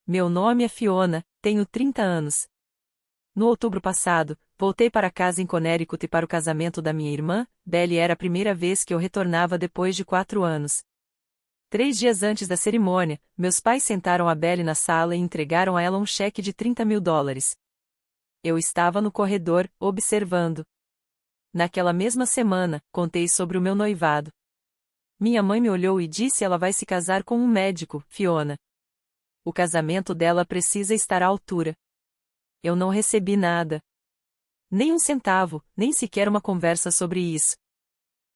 Meu nome é Fiona, tenho 30 anos. No outubro passado, voltei para casa em Connecticut para o casamento da minha irmã, Belly. Era a primeira vez que eu retornava depois de 4 anos. 3 dias antes da cerimônia, meus pais sentaram a Belly na sala e entregaram a ela um cheque de $30.000. Eu estava no corredor, observando. Naquela mesma semana, contei sobre o meu noivado. Minha mãe me olhou e disse: ela vai se casar com um médico, Fiona. O casamento dela precisa estar à altura. Eu não recebi nada. Nem um centavo, nem sequer uma conversa sobre isso.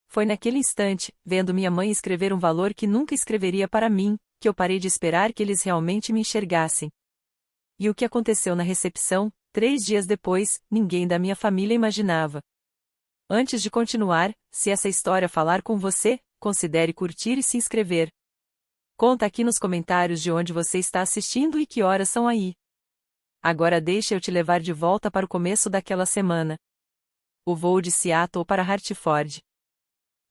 Foi naquele instante, vendo minha mãe escrever um valor que nunca escreveria para mim, que eu parei de esperar que eles realmente me enxergassem. E o que aconteceu na recepção, 3 dias depois, ninguém da minha família imaginava. Antes de continuar, se essa história falar com você, considere curtir e se inscrever. Conta aqui nos comentários de onde você está assistindo e que horas são aí. Agora deixa eu te levar de volta para o começo daquela semana. O voo de Seattle para Hartford.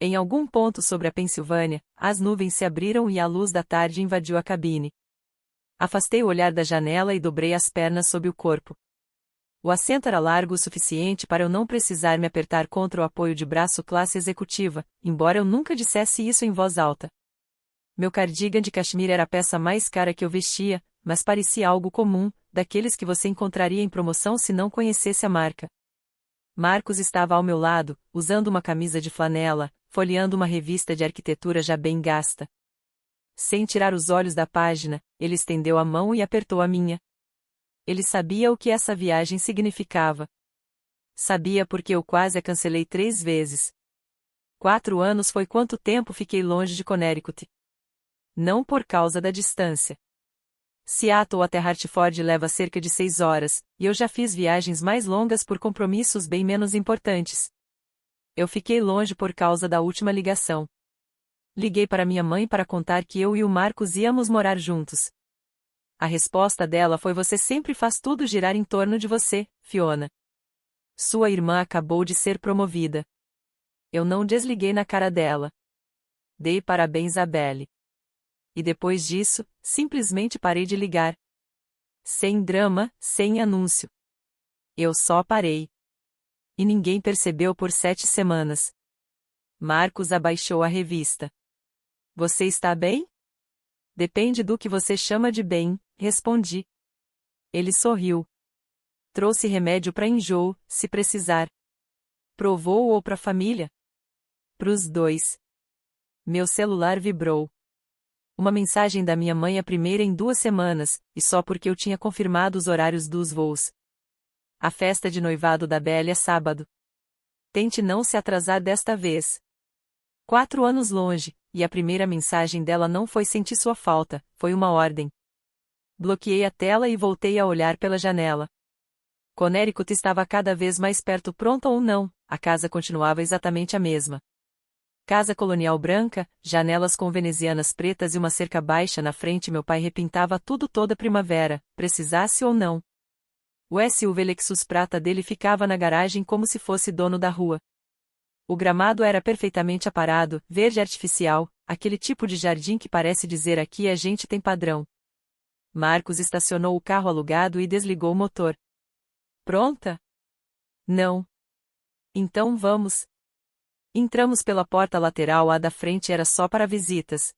Em algum ponto sobre a Pensilvânia, as nuvens se abriram e a luz da tarde invadiu a cabine. Afastei o olhar da janela e dobrei as pernas sob o corpo. O assento era largo o suficiente para eu não precisar me apertar contra o apoio de braço classe executiva, embora eu nunca dissesse isso em voz alta. Meu cardigan de cachemira era a peça mais cara que eu vestia, mas parecia algo comum, daqueles que você encontraria em promoção se não conhecesse a marca. Marcos estava ao meu lado, usando uma camisa de flanela, folheando uma revista de arquitetura já bem gasta. Sem tirar os olhos da página, ele estendeu a mão e apertou a minha. Ele sabia o que essa viagem significava. Sabia porque eu quase a cancelei 3 vezes. 4 anos foi quanto tempo fiquei longe de Connecticut. Não por causa da distância. Seattle até Hartford leva cerca de 6 horas, e eu já fiz viagens mais longas por compromissos bem menos importantes. Eu fiquei longe por causa da última ligação. Liguei para minha mãe para contar que eu e o Marcos íamos morar juntos. A resposta dela foi: você sempre faz tudo girar em torno de você, Fiona. Sua irmã acabou de ser promovida. Eu não desliguei na cara dela. Dei parabéns a Belly. E depois disso, simplesmente parei de ligar. Sem drama, sem anúncio. Eu só parei. E ninguém percebeu por 7 semanas. Marcos abaixou a revista. Você está bem? Depende do que você chama de bem, respondi. Ele sorriu. Trouxe remédio para enjoo, se precisar. Provou ou para a família? Pros dois. Meu celular vibrou. Uma mensagem da minha mãe, a primeira em 2 semanas, e só porque eu tinha confirmado os horários dos voos. A festa de noivado da Belly é sábado. Tente não se atrasar desta vez. 4 anos longe, e a primeira mensagem dela não foi sentir sua falta, foi uma ordem. Bloqueei a tela e voltei a olhar pela janela. Connecticut estava cada vez mais perto. Pronta ou não, a casa continuava exatamente a mesma. Casa colonial branca, janelas com venezianas pretas e uma cerca baixa na frente. Meu pai repintava tudo toda primavera, precisasse ou não. O SUV Lexus prata dele ficava na garagem como se fosse dono da rua. O gramado era perfeitamente aparado, verde artificial, aquele tipo de jardim que parece dizer: aqui a gente tem padrão. Marcos estacionou o carro alugado e desligou o motor. Pronta? Não. Então vamos. Entramos pela porta lateral. A da frente era só para visitas.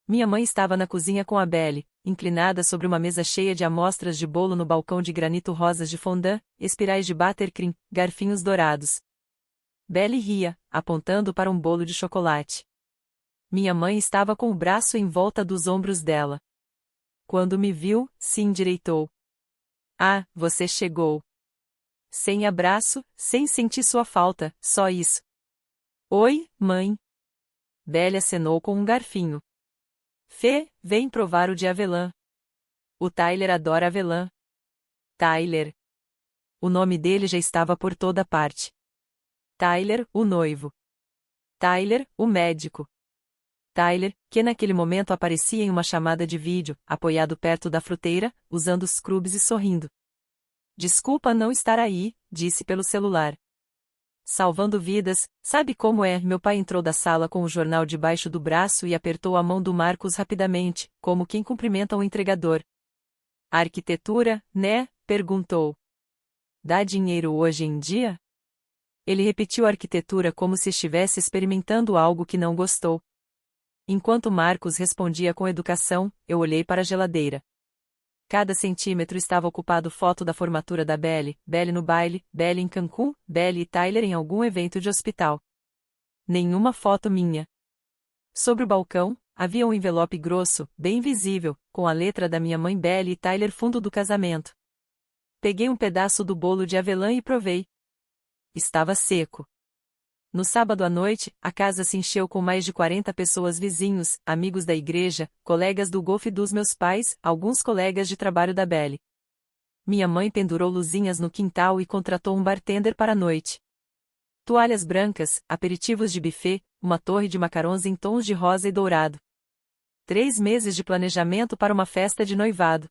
Minha mãe estava na cozinha com a Belly, inclinada sobre uma mesa cheia de amostras de bolo no balcão de granito, rosas de fondant, espirais de buttercream, garfinhos dourados. Belly ria, apontando para um bolo de chocolate. Minha mãe estava com o braço em volta dos ombros dela. Quando me viu, se endireitou. Ah, você chegou. Sem abraço, sem sentir sua falta, só isso. Oi, mãe. Belly acenou com um garfinho. Fê, vem provar o de avelã. O Tyler adora avelã. Tyler. O nome dele já estava por toda parte. Tyler, o noivo. Tyler, o médico. Tyler, que naquele momento aparecia em uma chamada de vídeo, apoiado perto da fruteira, usando scrubs e sorrindo. Desculpa não estar aí, disse pelo celular. Salvando vidas, sabe como é? Meu pai entrou da sala com o jornal debaixo do braço e apertou a mão do Marcos rapidamente, como quem cumprimenta um entregador. Arquitetura, né? Perguntou. Dá dinheiro hoje em dia? Ele repetiu arquitetura como se estivesse experimentando algo que não gostou. Enquanto Marcos respondia com educação, eu olhei para a geladeira. Cada centímetro estava ocupado: foto da formatura da Belly, Belly no baile, Belly em Cancún, Belly e Tyler em algum evento de hospital. Nenhuma foto minha. Sobre o balcão, havia um envelope grosso, bem visível, com a letra da minha mãe Belly e Tyler, fundo do casamento. Peguei um pedaço do bolo de avelã e provei. Estava seco. No sábado à noite, a casa se encheu com mais de 40 pessoas: vizinhos, amigos da igreja, colegas do golfe dos meus pais, alguns colegas de trabalho da Belly. Minha mãe pendurou luzinhas no quintal e contratou um bartender para a noite. Toalhas brancas, aperitivos de buffet, uma torre de macarons em tons de rosa e dourado. 3 meses de planejamento para uma festa de noivado.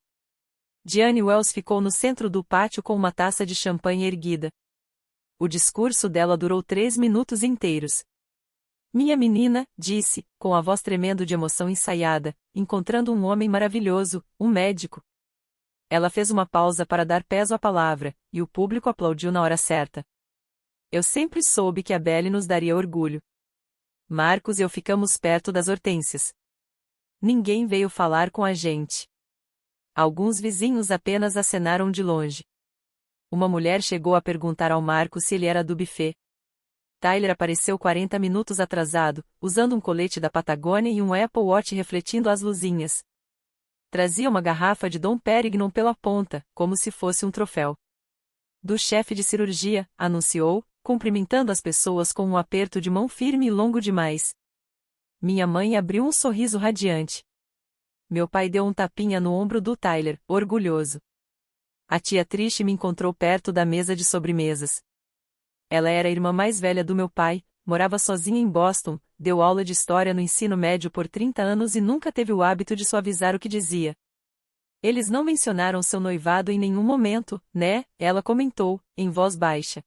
Diane Wells ficou no centro do pátio com uma taça de champanhe erguida. O discurso dela durou 3 minutos inteiros. Minha menina, disse, com a voz tremendo de emoção ensaiada, encontrando um homem maravilhoso, um médico. Ela fez uma pausa para dar peso à palavra, e o público aplaudiu na hora certa. Eu sempre soube que a Belly nos daria orgulho. Marcos e eu ficamos perto das hortênsias. Ninguém veio falar com a gente. Alguns vizinhos apenas acenaram de longe. Uma mulher chegou a perguntar ao Marcos se ele era do buffet. Tyler apareceu 40 minutos atrasado, usando um colete da Patagônia e um Apple Watch refletindo as luzinhas. Trazia uma garrafa de Dom Pérignon pela ponta, como se fosse um troféu. Do chefe de cirurgia, anunciou, cumprimentando as pessoas com um aperto de mão firme e longo demais. Minha mãe abriu um sorriso radiante. Meu pai deu um tapinha no ombro do Tyler, orgulhoso. A tia Trish me encontrou perto da mesa de sobremesas. Ela era a irmã mais velha do meu pai, morava sozinha em Boston, deu aula de história no ensino médio por 30 anos e nunca teve o hábito de suavizar o que dizia. Eles não mencionaram seu noivado em nenhum momento, né? Ela comentou, em voz baixa.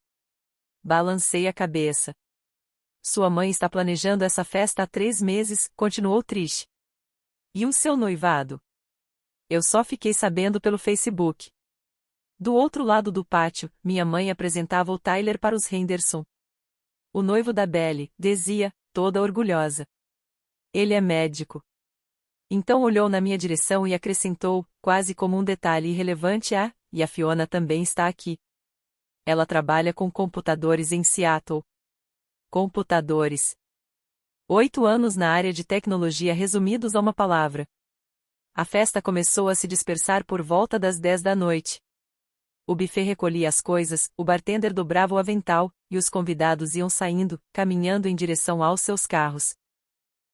Balancei a cabeça. Sua mãe está planejando essa festa há 3 meses, continuou Trish. E o seu noivado? Eu só fiquei sabendo pelo Facebook. Do outro lado do pátio, minha mãe apresentava o Tyler para os Henderson. O noivo da Belly, dizia, toda orgulhosa. Ele é médico. Então olhou na minha direção e acrescentou, quase como um detalhe irrelevante: e a Fiona também está aqui. Ela trabalha com computadores em Seattle. Computadores. 8 anos na área de tecnologia resumidos a uma palavra. A festa começou a se dispersar por volta das 10 da noite. O buffet recolhia as coisas, o bartender dobrava o avental, e os convidados iam saindo, caminhando em direção aos seus carros.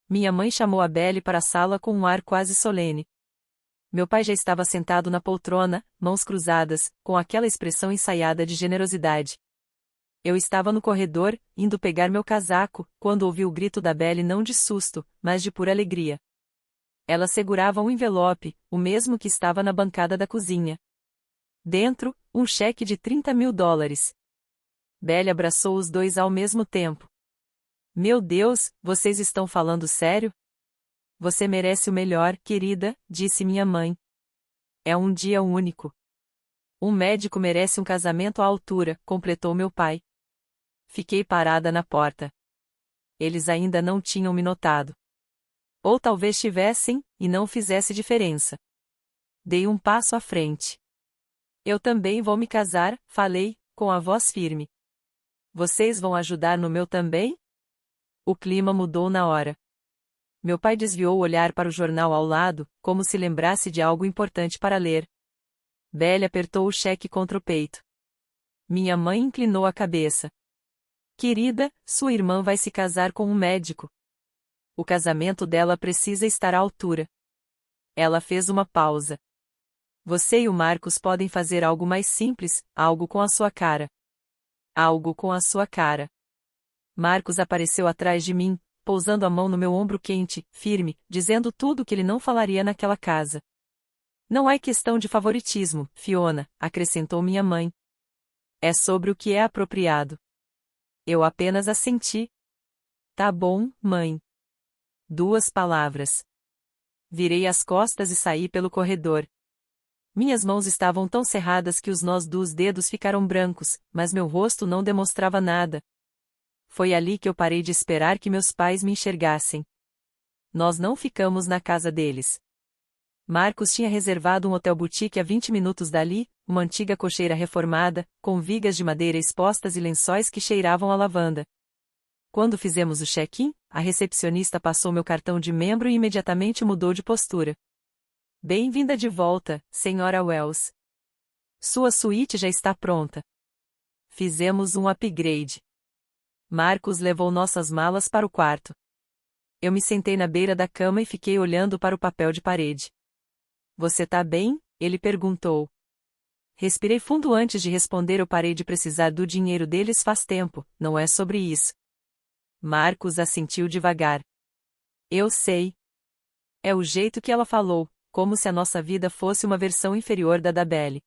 Minha mãe chamou a Belly para a sala com um ar quase solene. Meu pai já estava sentado na poltrona, mãos cruzadas, com aquela expressão ensaiada de generosidade. Eu estava no corredor, indo pegar meu casaco, quando ouvi o grito da Belly, não de susto, mas de pura alegria. Ela segurava um envelope, o mesmo que estava na bancada da cozinha. Dentro, um cheque de $30.000. Belly abraçou os dois ao mesmo tempo. Meu Deus, vocês estão falando sério? Você merece o melhor, querida, disse minha mãe. É um dia único. Um médico merece um casamento à altura, completou meu pai. Fiquei parada na porta. Eles ainda não tinham me notado. Ou talvez tivessem, e não fizesse diferença. Dei um passo à frente. Eu também vou me casar, falei, com a voz firme. Vocês vão ajudar no meu também? O clima mudou na hora. Meu pai desviou o olhar para o jornal ao lado, como se lembrasse de algo importante para ler. Belly apertou o cheque contra o peito. Minha mãe inclinou a cabeça. Querida, sua irmã vai se casar com um médico. O casamento dela precisa estar à altura. Ela fez uma pausa. Você e o Marcos podem fazer algo mais simples, algo com a sua cara. Algo com a sua cara. Marcos apareceu atrás de mim, pousando a mão no meu ombro quente, firme, dizendo tudo o que ele não falaria naquela casa. Não é questão de favoritismo, Fiona, acrescentou minha mãe. É sobre o que é apropriado. Eu apenas assenti. Tá bom, mãe. 2 palavras. Virei as costas e saí pelo corredor. Minhas mãos estavam tão cerradas que os nós dos dedos ficaram brancos, mas meu rosto não demonstrava nada. Foi ali que eu parei de esperar que meus pais me enxergassem. Nós não ficamos na casa deles. Marcos tinha reservado um hotel boutique a 20 minutos dali, uma antiga cocheira reformada, com vigas de madeira expostas e lençóis que cheiravam a lavanda. Quando fizemos o check-in, a recepcionista passou meu cartão de membro e imediatamente mudou de postura. Bem-vinda de volta, Sra. Wells. Sua suíte já está pronta. Fizemos um upgrade. Marcos levou nossas malas para o quarto. Eu me sentei na beira da cama e fiquei olhando para o papel de parede. Você tá bem? Ele perguntou. Respirei fundo antes de responder. Eu parei de precisar do dinheiro deles faz tempo, não é sobre isso. Marcos assentiu devagar. Eu sei. É o jeito que ela falou, como se a nossa vida fosse uma versão inferior da Belle.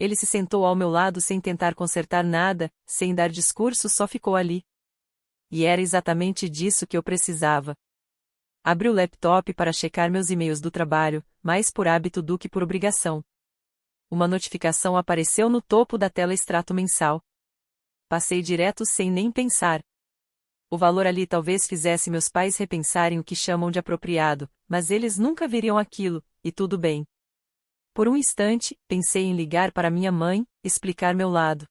Ele se sentou ao meu lado sem tentar consertar nada, sem dar discurso, só ficou ali. E era exatamente disso que eu precisava. Abri o laptop para checar meus e-mails do trabalho, mais por hábito do que por obrigação. Uma notificação apareceu no topo da tela: extrato mensal. Passei direto sem nem pensar. O valor ali talvez fizesse meus pais repensarem o que chamam de apropriado, mas eles nunca viriam aquilo, e tudo bem. Por um instante, pensei em ligar para minha mãe, explicar meu lado.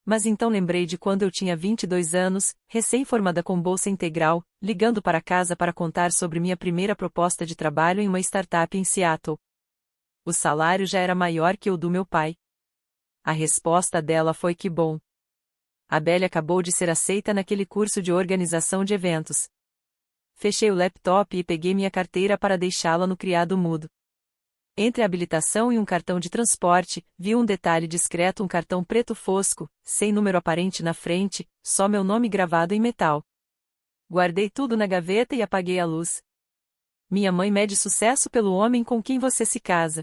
Mas então lembrei de quando eu tinha 22 anos, recém-formada com bolsa integral, ligando para casa para contar sobre minha primeira proposta de trabalho em uma startup em Seattle. O salário já era maior que o do meu pai. A resposta dela foi: que bom. A Belle acabou de ser aceita naquele curso de organização de eventos. Fechei o laptop e peguei minha carteira para deixá-la no criado mudo. Entre a habilitação e um cartão de transporte, vi um detalhe discreto: um cartão preto fosco, sem número aparente na frente, só meu nome gravado em metal. Guardei tudo na gaveta e apaguei a luz. Minha mãe mede sucesso pelo homem com quem você se casa.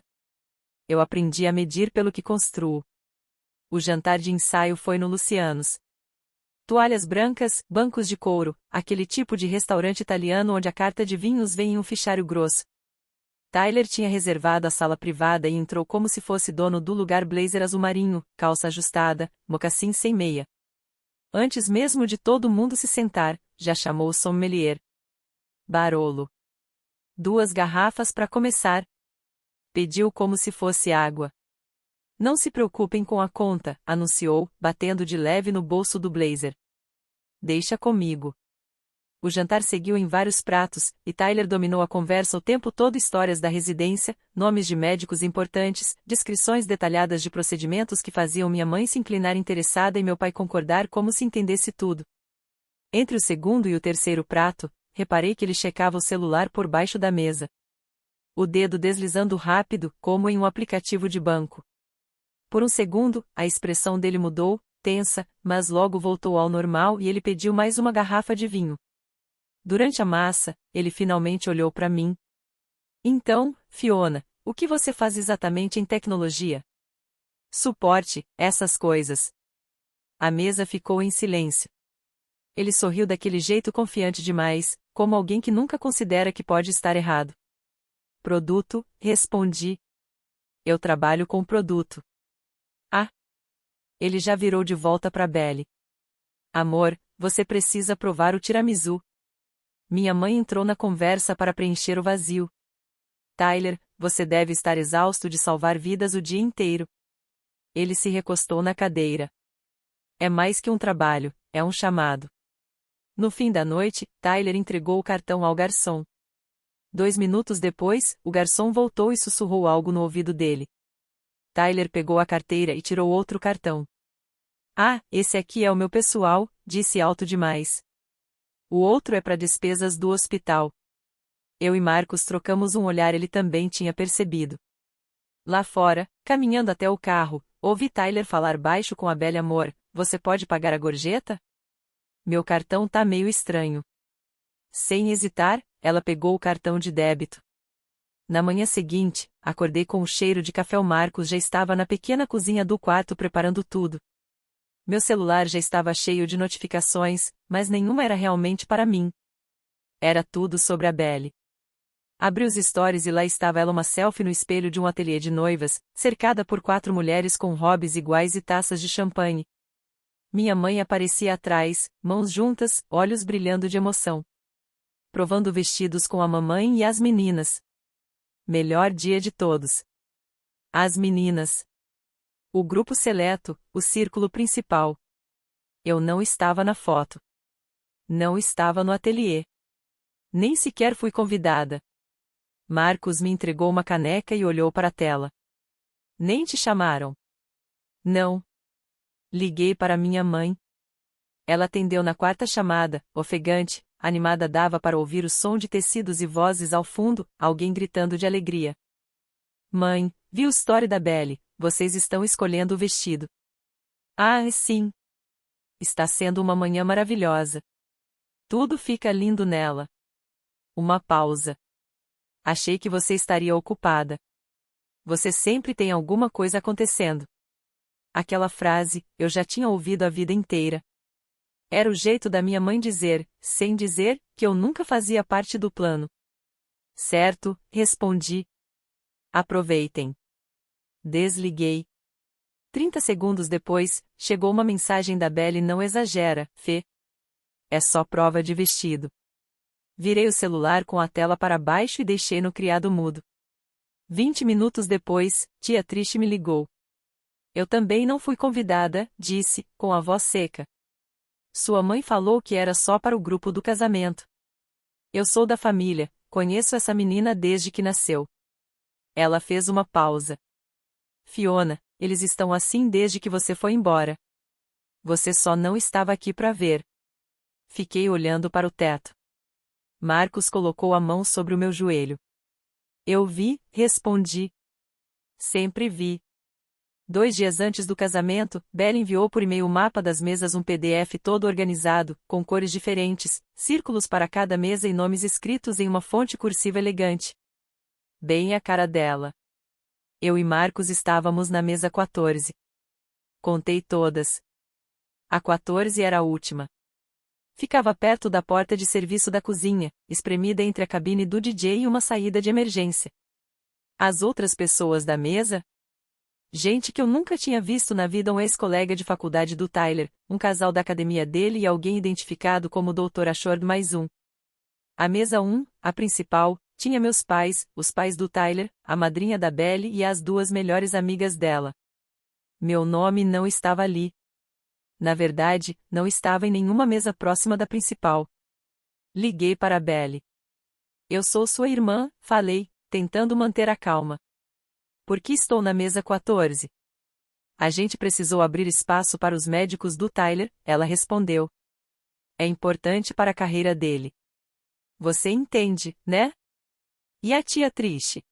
Eu aprendi a medir pelo que construo. O jantar de ensaio foi no Luciano's. Toalhas brancas, bancos de couro, aquele tipo de restaurante italiano onde a carta de vinhos vem em um fichário grosso. Tyler tinha reservado a sala privada e entrou como se fosse dono do lugar: blazer azul marinho, calça ajustada, mocassim sem meia. Antes mesmo de todo mundo se sentar, já chamou o sommelier. Barolo. 2 garrafas para começar. Pediu como se fosse água. Não se preocupem com a conta, anunciou, batendo de leve no bolso do blazer. Deixa comigo. O jantar seguiu em vários pratos, e Tyler dominou a conversa o tempo todo: histórias da residência, nomes de médicos importantes, descrições detalhadas de procedimentos que faziam minha mãe se inclinar interessada e meu pai concordar como se entendesse tudo. Entre o segundo e o terceiro prato, reparei que ele checava o celular por baixo da mesa. O dedo deslizando rápido, como em um aplicativo de banco. Por um segundo, a expressão dele mudou, tensa, mas logo voltou ao normal e ele pediu mais uma garrafa de vinho. Durante a massa, ele finalmente olhou para mim. Então, Fiona, o que você faz exatamente em tecnologia? Suporte, essas coisas. A mesa ficou em silêncio. Ele sorriu daquele jeito confiante demais, como alguém que nunca considera que pode estar errado. Produto, respondi. Eu trabalho com produto. Ah! Ele já virou de volta para Belle. Amor, você precisa provar o tiramisu. Minha mãe entrou na conversa para preencher o vazio. Tyler, você deve estar exausto de salvar vidas o dia inteiro. Ele se recostou na cadeira. É mais que um trabalho, é um chamado. No fim da noite, Tyler entregou o cartão ao garçom. 2 minutos depois, o garçom voltou e sussurrou algo no ouvido dele. Tyler pegou a carteira e tirou outro cartão. Ah, esse aqui é o meu pessoal, disse alto demais. O outro é para despesas do hospital. Eu e Marcos trocamos um olhar. Ele também tinha percebido. Lá fora, caminhando até o carro, ouvi Tyler falar baixo com a Belle: amor, você pode pagar a gorjeta? Meu cartão tá meio estranho. Sem hesitar, ela pegou o cartão de débito. Na manhã seguinte, acordei com o cheiro de café. O Marcos já estava na pequena cozinha do quarto preparando tudo. Meu celular já estava cheio de notificações, mas nenhuma era realmente para mim. Era tudo sobre a Belle. Abri os stories e lá estava ela, uma selfie no espelho de um ateliê de noivas, cercada por 4 mulheres com hobbies iguais e taças de champanhe. Minha mãe aparecia atrás, mãos juntas, olhos brilhando de emoção. Provando vestidos com a mamãe e as meninas. Melhor dia de todos. As meninas. O grupo seleto, o círculo principal. Eu não estava na foto. Não estava no ateliê. Nem sequer fui convidada. Marcos me entregou uma caneca e olhou para a tela. Nem te chamaram? Não. Liguei para minha mãe. Ela atendeu na 4ª chamada, ofegante, animada, dava para ouvir o som de tecidos e vozes ao fundo, alguém gritando de alegria. Mãe, vi o story da Belle, vocês estão escolhendo o vestido. Ah, sim. Está sendo uma manhã maravilhosa. Tudo fica lindo nela. Uma pausa. Achei que você estaria ocupada. Você sempre tem alguma coisa acontecendo. Aquela frase, eu já tinha ouvido a vida inteira. Era o jeito da minha mãe dizer, sem dizer, que eu nunca fazia parte do plano. Certo, respondi. Aproveitem. Desliguei. 30 segundos depois, chegou uma mensagem da Belle: não exagera, Fê. É só prova de vestido. Virei o celular com a tela para baixo e deixei no criado mudo. 20 minutos depois, tia Triste me ligou. Eu também não fui convidada, disse, com a voz seca. Sua mãe falou que era só para o grupo do casamento. Eu sou da família, conheço essa menina desde que nasceu. Ela fez uma pausa. Fiona, eles estão assim desde que você foi embora. Você só não estava aqui para ver. Fiquei olhando para o teto. Marcos colocou a mão sobre o meu joelho. Eu vi, respondi. Sempre vi. 2 dias antes do casamento, Belle enviou por e-mail o mapa das mesas, um PDF todo organizado, com cores diferentes, círculos para cada mesa e nomes escritos em uma fonte cursiva elegante. Bem a cara dela. Eu e Marcos estávamos na mesa 14. Contei todas. A 14 era a última. Ficava perto da porta de serviço da cozinha, espremida entre a cabine do DJ e uma saída de emergência. As outras pessoas da mesa? Gente que eu nunca tinha visto na vida: um ex-colega de faculdade do Tyler, um casal da academia dele e alguém identificado como Dr. Ashord, mais um. A mesa 1, a principal, tinha meus pais, os pais do Tyler, a madrinha da Belle e as 2 melhores amigas dela. Meu nome não estava ali. Na verdade, não estava em nenhuma mesa próxima da principal. Liguei para a Belle. Eu sou sua irmã, falei, tentando manter a calma. Por que estou na mesa 14? A gente precisou abrir espaço para os médicos do Tyler, ela respondeu. É importante para a carreira dele. Você entende, né? E a tia Triste?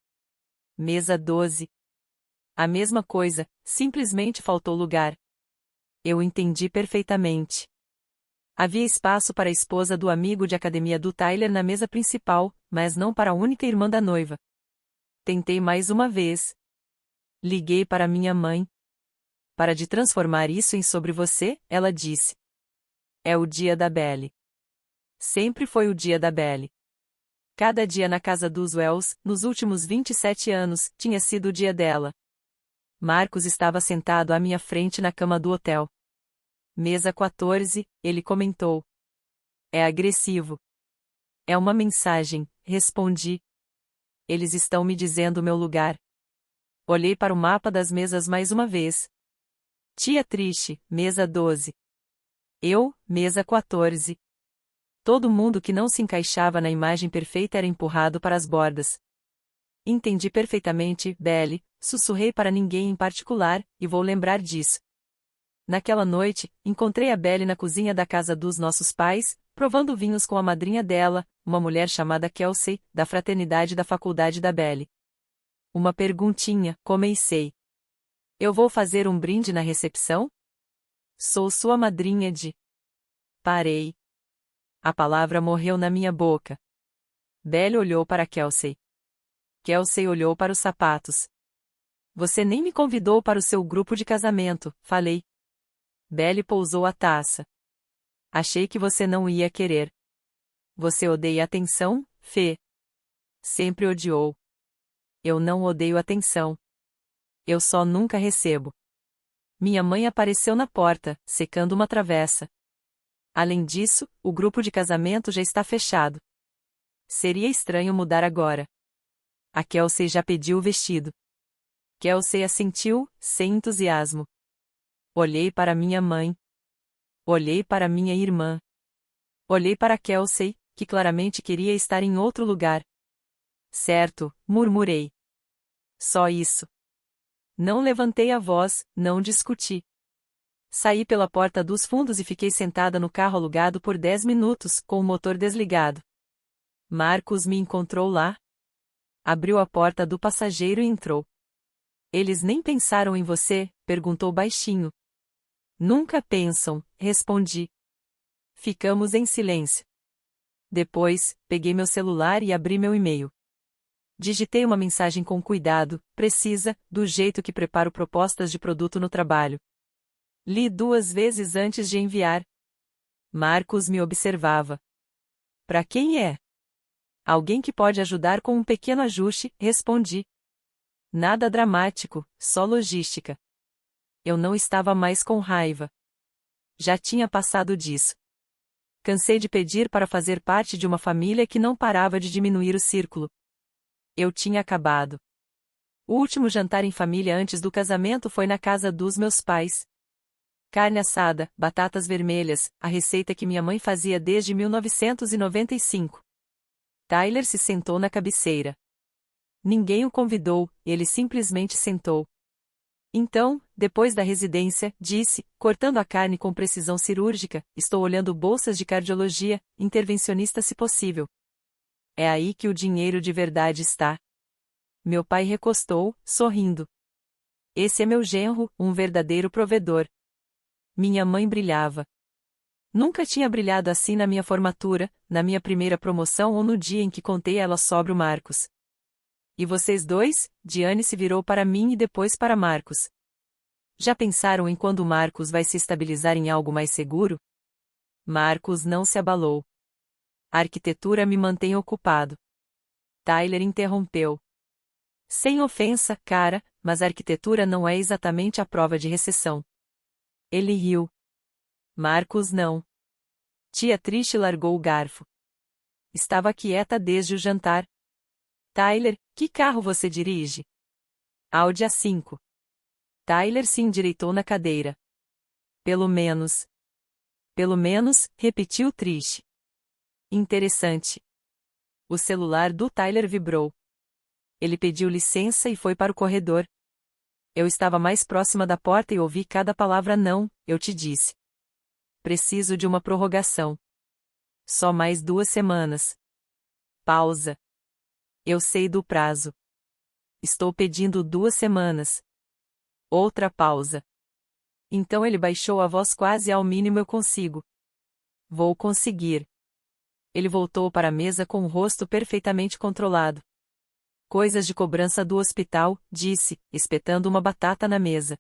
Mesa 12. A mesma coisa, simplesmente faltou lugar. Eu entendi perfeitamente. Havia espaço para a esposa do amigo de academia do Tyler na mesa principal, mas não para a única irmã da noiva. Tentei mais uma vez. Liguei para minha mãe. Para de transformar isso em sobre você, ela disse. É o dia da Belle. Sempre foi o dia da Belle. Cada dia na casa dos Wells, nos últimos 27 anos, tinha sido o dia dela. Marcos estava sentado à minha frente na cama do hotel. Mesa 14, ele comentou. É agressivo. É uma mensagem, respondi. Eles estão me dizendo meu lugar. Olhei para o mapa das mesas mais uma vez. Tia Triste, mesa 12. Eu, mesa 14. Todo mundo que não se encaixava na imagem perfeita era empurrado para as bordas. Entendi perfeitamente, Belle, sussurrei para ninguém em particular, e vou lembrar disso. Naquela noite, encontrei a Belle na cozinha da casa dos nossos pais, provando vinhos com a madrinha dela, uma mulher chamada Kelsey, da fraternidade da faculdade da Belle. Uma perguntinha, comecei. Eu vou fazer um brinde na recepção? Sou sua madrinha de... Parei. A palavra morreu na minha boca. Belle olhou para Kelsey. Kelsey olhou para os sapatos. Você nem me convidou para o seu grupo de casamento, falei. Belle pousou a taça. Achei que você não ia querer. Você odeia atenção, Fê? Sempre odiou. Eu não odeio atenção. Eu só nunca recebo. Minha mãe apareceu na porta, secando uma travessa. Além disso, o grupo de casamento já está fechado. Seria estranho mudar agora. A Kelsey já pediu o vestido. Kelsey assentiu, sem entusiasmo. Olhei para minha mãe. Olhei para minha irmã. Olhei para Kelsey, que claramente queria estar em outro lugar. Certo, murmurei. Só isso. Não levantei a voz, não discuti. Saí pela porta dos fundos e fiquei sentada no carro alugado por 10 minutos, com o motor desligado. Marcos me encontrou lá. Abriu a porta do passageiro e entrou. Eles nem pensaram em você? Perguntou baixinho. Nunca pensam, respondi. Ficamos em silêncio. Depois, peguei meu celular e abri meu e-mail. Digitei uma mensagem com cuidado, precisa, do jeito que preparo propostas de produto no trabalho. Li 2 vezes antes de enviar. Marcos me observava. Para quem é? Alguém que pode ajudar com um pequeno ajuste, respondi. Nada dramático, só logística. Eu não estava mais com raiva. Já tinha passado disso. Cansei de pedir para fazer parte de uma família que não parava de diminuir o círculo. Eu tinha acabado. O último jantar em família antes do casamento foi na casa dos meus pais. Carne assada, batatas vermelhas, a receita que minha mãe fazia desde 1995. Tyler se sentou na cabeceira. Ninguém o convidou, ele simplesmente sentou. Então, depois da residência, disse, cortando a carne com precisão cirúrgica, estou olhando bolsas de cardiologia, intervencionista se possível. É aí que o dinheiro de verdade está. Meu pai recostou, sorrindo. Esse é meu genro, um verdadeiro provedor. Minha mãe brilhava. Nunca tinha brilhado assim na minha formatura, na minha primeira promoção ou no dia em que contei ela sobre o Marcos. E vocês dois? Diane se virou para mim e depois para Marcos. Já pensaram em quando Marcos vai se estabilizar em algo mais seguro? Marcos não se abalou. A arquitetura me mantém ocupado. Tyler interrompeu. Sem ofensa, cara, mas a arquitetura não é exatamente a prova de recessão. Ele riu. Marcos não. Tia Trish largou o garfo. Estava quieta desde o jantar. Tyler, que carro você dirige? Audi A5. Tyler se endireitou na cadeira. Pelo menos. Pelo menos, repetiu Trish. Interessante. O celular do Tyler vibrou. Ele pediu licença e foi para o corredor. Eu estava mais próxima da porta e ouvi cada palavra não, eu te disse. Preciso de uma prorrogação. Só mais 2 semanas. Pausa. Eu sei do prazo. Estou pedindo 2 semanas. Outra pausa. Então ele baixou a voz quase ao mínimo eu consigo. Vou conseguir. Ele voltou para a mesa com o rosto perfeitamente controlado. Coisas de cobrança do hospital, disse, espetando uma batata na mesa.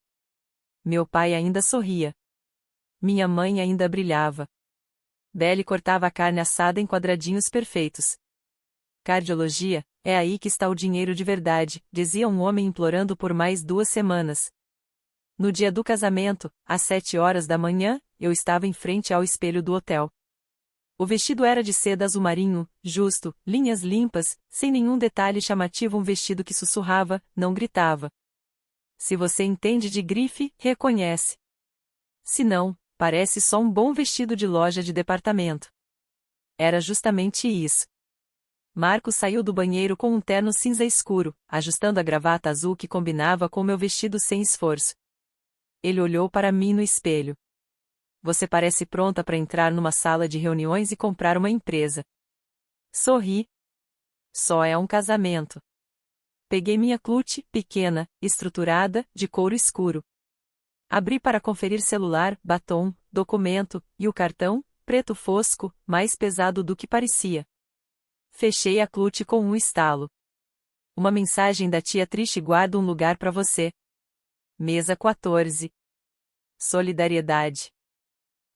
Meu pai ainda sorria. Minha mãe ainda brilhava. Belly cortava a carne assada em quadradinhos perfeitos. Cardiologia, é aí que está o dinheiro de verdade, dizia um homem implorando por mais 2 semanas. No dia do casamento, às 7 horas da manhã, eu estava em frente ao espelho do hotel. O vestido era de seda azul marinho, justo, linhas limpas, sem nenhum detalhe chamativo, um vestido que sussurrava, não gritava. Se você entende de grife, reconhece. Se não, parece só um bom vestido de loja de departamento. Era justamente isso. Marcos saiu do banheiro com um terno cinza escuro, ajustando a gravata azul que combinava com meu vestido sem esforço. Ele olhou para mim no espelho. Você parece pronta para entrar numa sala de reuniões e comprar uma empresa. Sorri. Só é um casamento. Peguei minha clutch, pequena, estruturada, de couro escuro. Abri para conferir celular, batom, documento, e o cartão, preto fosco, mais pesado do que parecia. Fechei a clutch com um estalo. Uma mensagem da tia Trish: guarda um lugar para você. Mesa 14. Solidariedade.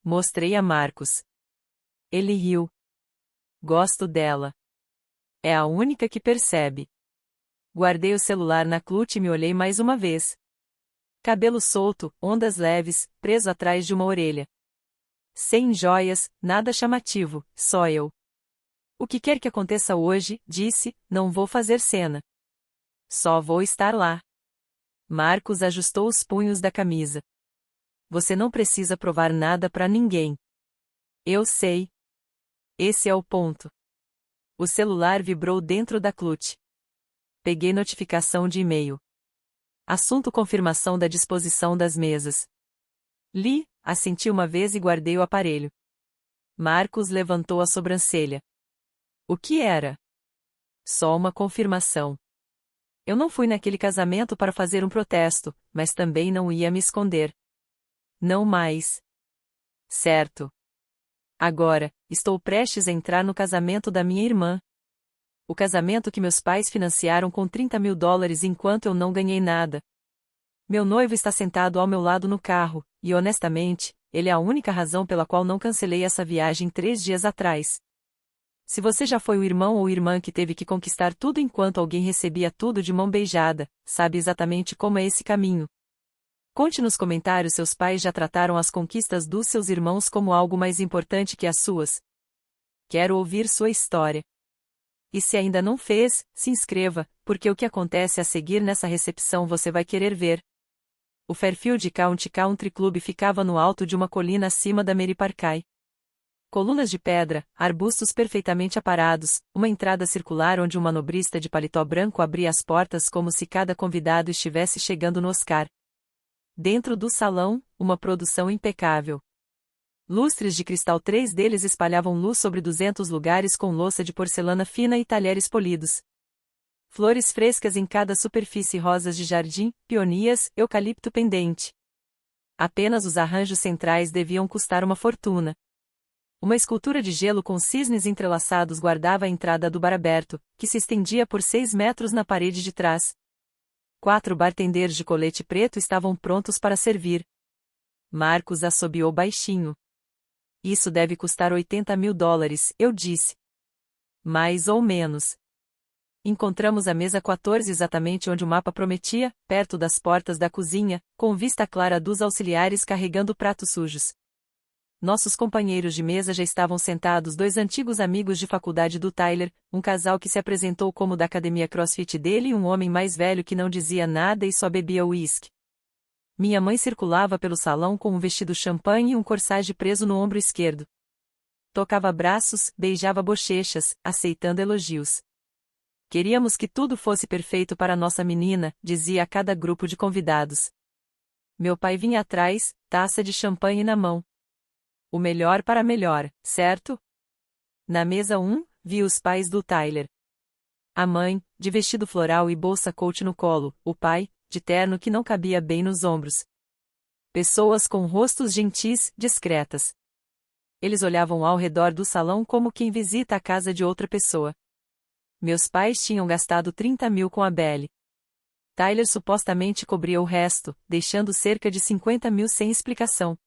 Mostrei a Marcos. Ele riu. Gosto dela. É a única que percebe. Guardei o celular na clutch e me olhei mais uma vez. Cabelo solto, ondas leves, preso atrás de uma orelha. Sem joias, nada chamativo, só eu. O que quer que aconteça hoje, disse, não vou fazer cena. Só vou estar lá. Marcos ajustou os punhos da camisa. Você não precisa provar nada pra ninguém. Eu sei. Esse é o ponto. O celular vibrou dentro da clutch. Peguei notificação de e-mail. Assunto: confirmação da disposição das mesas. Li, assenti uma vez e guardei o aparelho. Marcos levantou a sobrancelha. O que era? Só uma confirmação. Eu não fui naquele casamento para fazer um protesto, mas também não ia me esconder. Não mais. Certo. Agora, estou prestes a entrar no casamento da minha irmã. O casamento que meus pais financiaram com $30.000 enquanto eu não ganhei nada. Meu noivo está sentado ao meu lado no carro, e honestamente, ele é a única razão pela qual não cancelei essa viagem 3 dias atrás. Se você já foi o irmão ou irmã que teve que conquistar tudo enquanto alguém recebia tudo de mão beijada, sabe exatamente como é esse caminho. Conte nos comentários: seus pais já trataram as conquistas dos seus irmãos como algo mais importante que as suas? Quero ouvir sua história. E se ainda não fez, se inscreva, porque o que acontece a seguir nessa recepção você vai querer ver. O Fairfield Country Club ficava no alto de uma colina acima da Mary Parkai. Colunas de pedra, arbustos perfeitamente aparados, uma entrada circular onde um manobrista de paletó branco abria as portas como se cada convidado estivesse chegando no Oscar. Dentro do salão, uma produção impecável. Lustres de cristal, 3 deles espalhavam luz sobre 200 lugares com louça de porcelana fina e talheres polidos. Flores frescas em cada superfície, rosas de jardim, peonias, eucalipto pendente. Apenas os arranjos centrais deviam custar uma fortuna. Uma escultura de gelo com cisnes entrelaçados guardava a entrada do bar aberto, que se estendia por 6 metros na parede de trás. 4 bartenders de colete preto estavam prontos para servir. Marcos assobiou baixinho. Isso deve custar $80.000, eu disse. Mais ou menos. Encontramos a mesa 14 exatamente onde o mapa prometia, perto das portas da cozinha, com vista clara dos auxiliares carregando pratos sujos. Nossos companheiros de mesa já estavam sentados, 2 antigos amigos de faculdade do Tyler, um casal que se apresentou como da academia CrossFit dele e um homem mais velho que não dizia nada e só bebia uísque. Minha mãe circulava pelo salão com um vestido champanhe e um corsage preso no ombro esquerdo. Tocava braços, beijava bochechas, aceitando elogios. Queríamos que tudo fosse perfeito para nossa menina, dizia a cada grupo de convidados. Meu pai vinha atrás, taça de champanhe na mão. O melhor para melhor, certo? Na mesa 1, vi os pais do Tyler. A mãe, de vestido floral e bolsa coach no colo, o pai, de terno que não cabia bem nos ombros. Pessoas com rostos gentis, discretas. Eles olhavam ao redor do salão como quem visita a casa de outra pessoa. Meus pais tinham gastado 30 mil com a Belle. Tyler supostamente cobria o resto, deixando cerca de 50 mil sem explicação.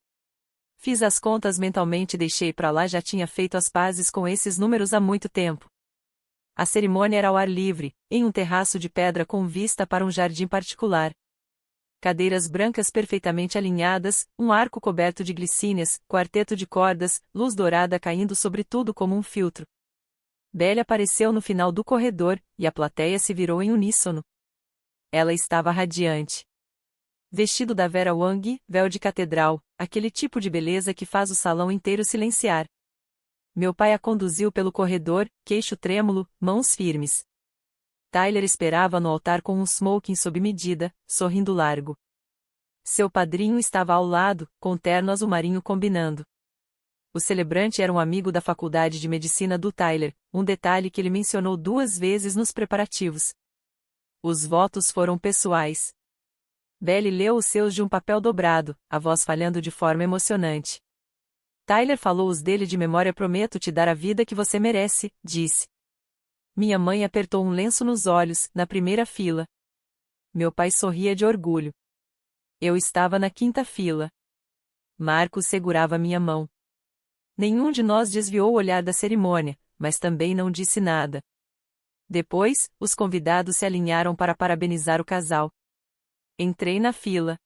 Fiz as contas mentalmente e deixei pra lá, já tinha feito as pazes com esses números há muito tempo. A cerimônia era ao ar livre, em um terraço de pedra com vista para um jardim particular. Cadeiras brancas perfeitamente alinhadas, um arco coberto de glicínias, quarteto de cordas, luz dourada caindo sobre tudo como um filtro. Belle apareceu no final do corredor, e a plateia se virou em uníssono. Ela estava radiante. Vestido da Vera Wang, véu de catedral, aquele tipo de beleza que faz o salão inteiro silenciar. Meu pai a conduziu pelo corredor, queixo trêmulo, mãos firmes. Tyler esperava no altar com um smoking sob medida, sorrindo largo. Seu padrinho estava ao lado, com terno azul marinho combinando. O celebrante era um amigo da faculdade de medicina do Tyler, um detalhe que ele mencionou 2 vezes nos preparativos. Os votos foram pessoais. Belle leu os seus de um papel dobrado, a voz falhando de forma emocionante. Tyler falou os dele de memória. Prometo te dar a vida que você merece, disse. Minha mãe apertou um lenço nos olhos, na primeira fila. Meu pai sorria de orgulho. Eu estava na 5ª fila. Marcos segurava minha mão. Nenhum de nós desviou o olhar da cerimônia, mas também não disse nada. Depois, os convidados se alinharam para parabenizar o casal. Entrei na fila.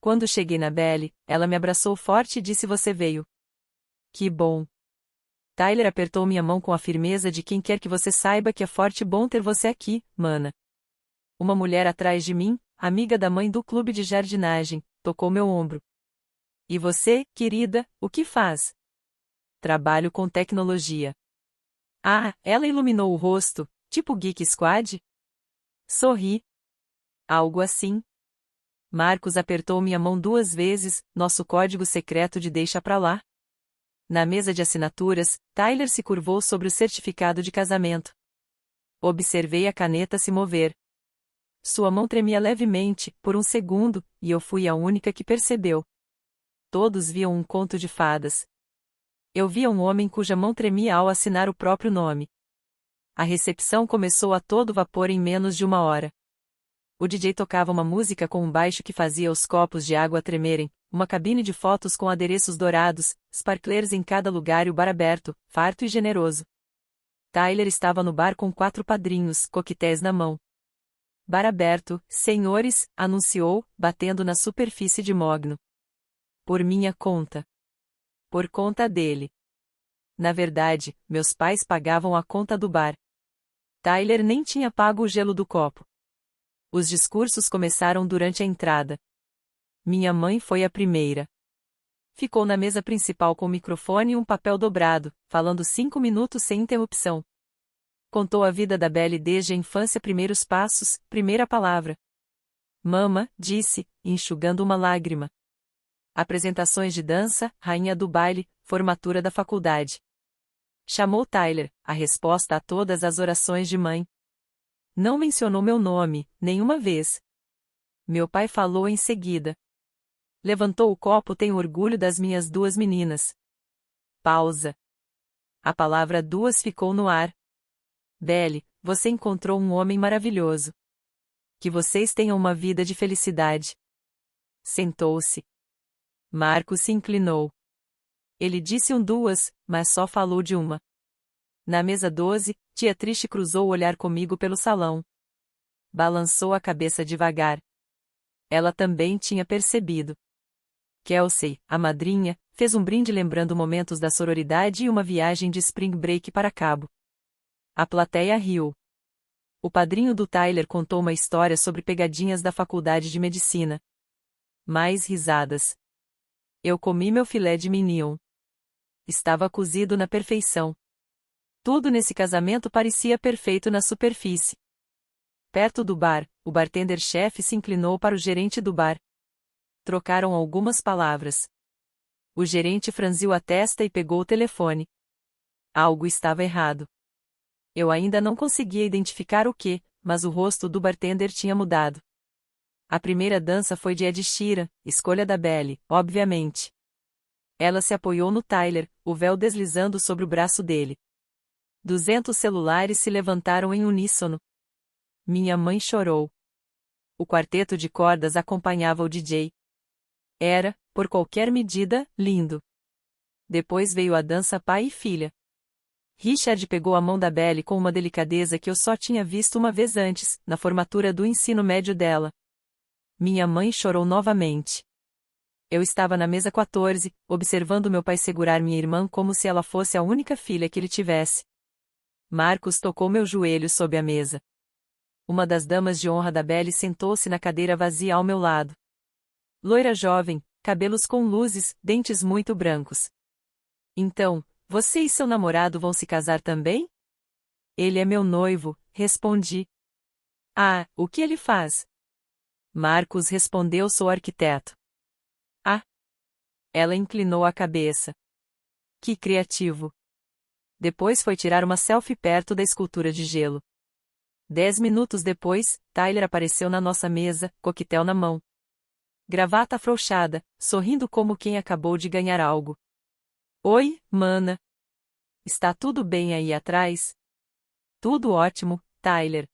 Quando cheguei na Belle, ela me abraçou forte e disse: "Você veio. Que bom." Tyler apertou minha mão com a firmeza de quem quer que você saiba que é forte e bom ter você aqui, mana. Uma mulher atrás de mim, amiga da mãe do clube de jardinagem, tocou meu ombro. "E você, querida, o que faz?" "Trabalho com tecnologia." "Ah," ela iluminou o rosto, tipo Geek Squad? Sorri. "Algo assim." Marcos apertou minha mão 2 vezes, nosso código secreto de deixa pra lá. Na mesa de assinaturas, Tyler se curvou sobre o certificado de casamento. Observei a caneta se mover. Sua mão tremia levemente, por um segundo, e eu fui a única que percebeu. Todos viam um conto de fadas. Eu via um homem cuja mão tremia ao assinar o próprio nome. A recepção começou a todo vapor em menos de 1 hora. O DJ tocava uma música com um baixo que fazia os copos de água tremerem, uma cabine de fotos com adereços dourados, sparklers em cada lugar e o bar aberto, farto e generoso. Tyler estava no bar com 4 padrinhos, coquetéis na mão. "Bar aberto, senhores", anunciou, batendo na superfície de mogno. "Por minha conta." Por conta dele. Na verdade, meus pais pagavam a conta do bar. Tyler nem tinha pago o gelo do copo. Os discursos começaram durante a entrada. Minha mãe foi a primeira. Ficou na mesa principal com o microfone e um papel dobrado, falando 5 minutos sem interrupção. Contou a vida da Belle desde a infância, primeiros passos, primeira palavra. "Mama", disse, enxugando uma lágrima. Apresentações de dança, rainha do baile, formatura da faculdade. Chamou Tyler, a resposta a todas as orações de mãe. Não mencionou meu nome, nenhuma vez. Meu pai falou em seguida. Levantou o copo: "Tenho orgulho das minhas 2 meninas." Pausa. A palavra "duas" ficou no ar. "Belle, você encontrou um homem maravilhoso. Que vocês tenham uma vida de felicidade." Sentou-se. Marcos se inclinou. Ele disse 2, mas só falou de uma. Na mesa 12, tia Trish cruzou o olhar comigo pelo salão. Balançou a cabeça devagar. Ela também tinha percebido. Kelsey, a madrinha, fez um brinde lembrando momentos da sororidade e uma viagem de spring break para Cabo. A plateia riu. O padrinho do Tyler contou uma história sobre pegadinhas da faculdade de medicina. Mais risadas. Eu comi meu filé de mignon. Estava cozido na perfeição. Tudo nesse casamento parecia perfeito na superfície. Perto do bar, o bartender-chefe se inclinou para o gerente do bar. Trocaram algumas palavras. O gerente franziu a testa e pegou o telefone. Algo estava errado. Eu ainda não conseguia identificar o que, mas o rosto do bartender tinha mudado. A primeira dança foi de Ed Sheeran, escolha da Belle, obviamente. Ela se apoiou no Tyler, o véu deslizando sobre o braço dele. 200 celulares se levantaram em uníssono. Minha mãe chorou. O quarteto de cordas acompanhava o DJ. Era, por qualquer medida, lindo. Depois veio a dança pai e filha. Richard pegou a mão da Belle com uma delicadeza que eu só tinha visto uma vez antes, na formatura do ensino médio dela. Minha mãe chorou novamente. Eu estava na mesa 14, observando meu pai segurar minha irmã como se ela fosse a única filha que ele tivesse. Marcos tocou meu joelho sob a mesa. Uma das damas de honra da Belle sentou-se na cadeira vazia ao meu lado. Loira jovem, cabelos com luzes, dentes muito brancos. "Então, você e seu namorado vão se casar também?" "Ele é meu noivo", respondi. "Ah, o que ele faz?" Marcos respondeu: "Sou arquiteto." "Ah." Ela inclinou a cabeça. "Que criativo." Depois foi tirar uma selfie perto da escultura de gelo. 10 minutos depois, Tyler apareceu na nossa mesa, coquetel na mão. Gravata afrouxada, sorrindo como quem acabou de ganhar algo. "Oi, mana. Está tudo bem aí atrás?" "Tudo ótimo, Tyler."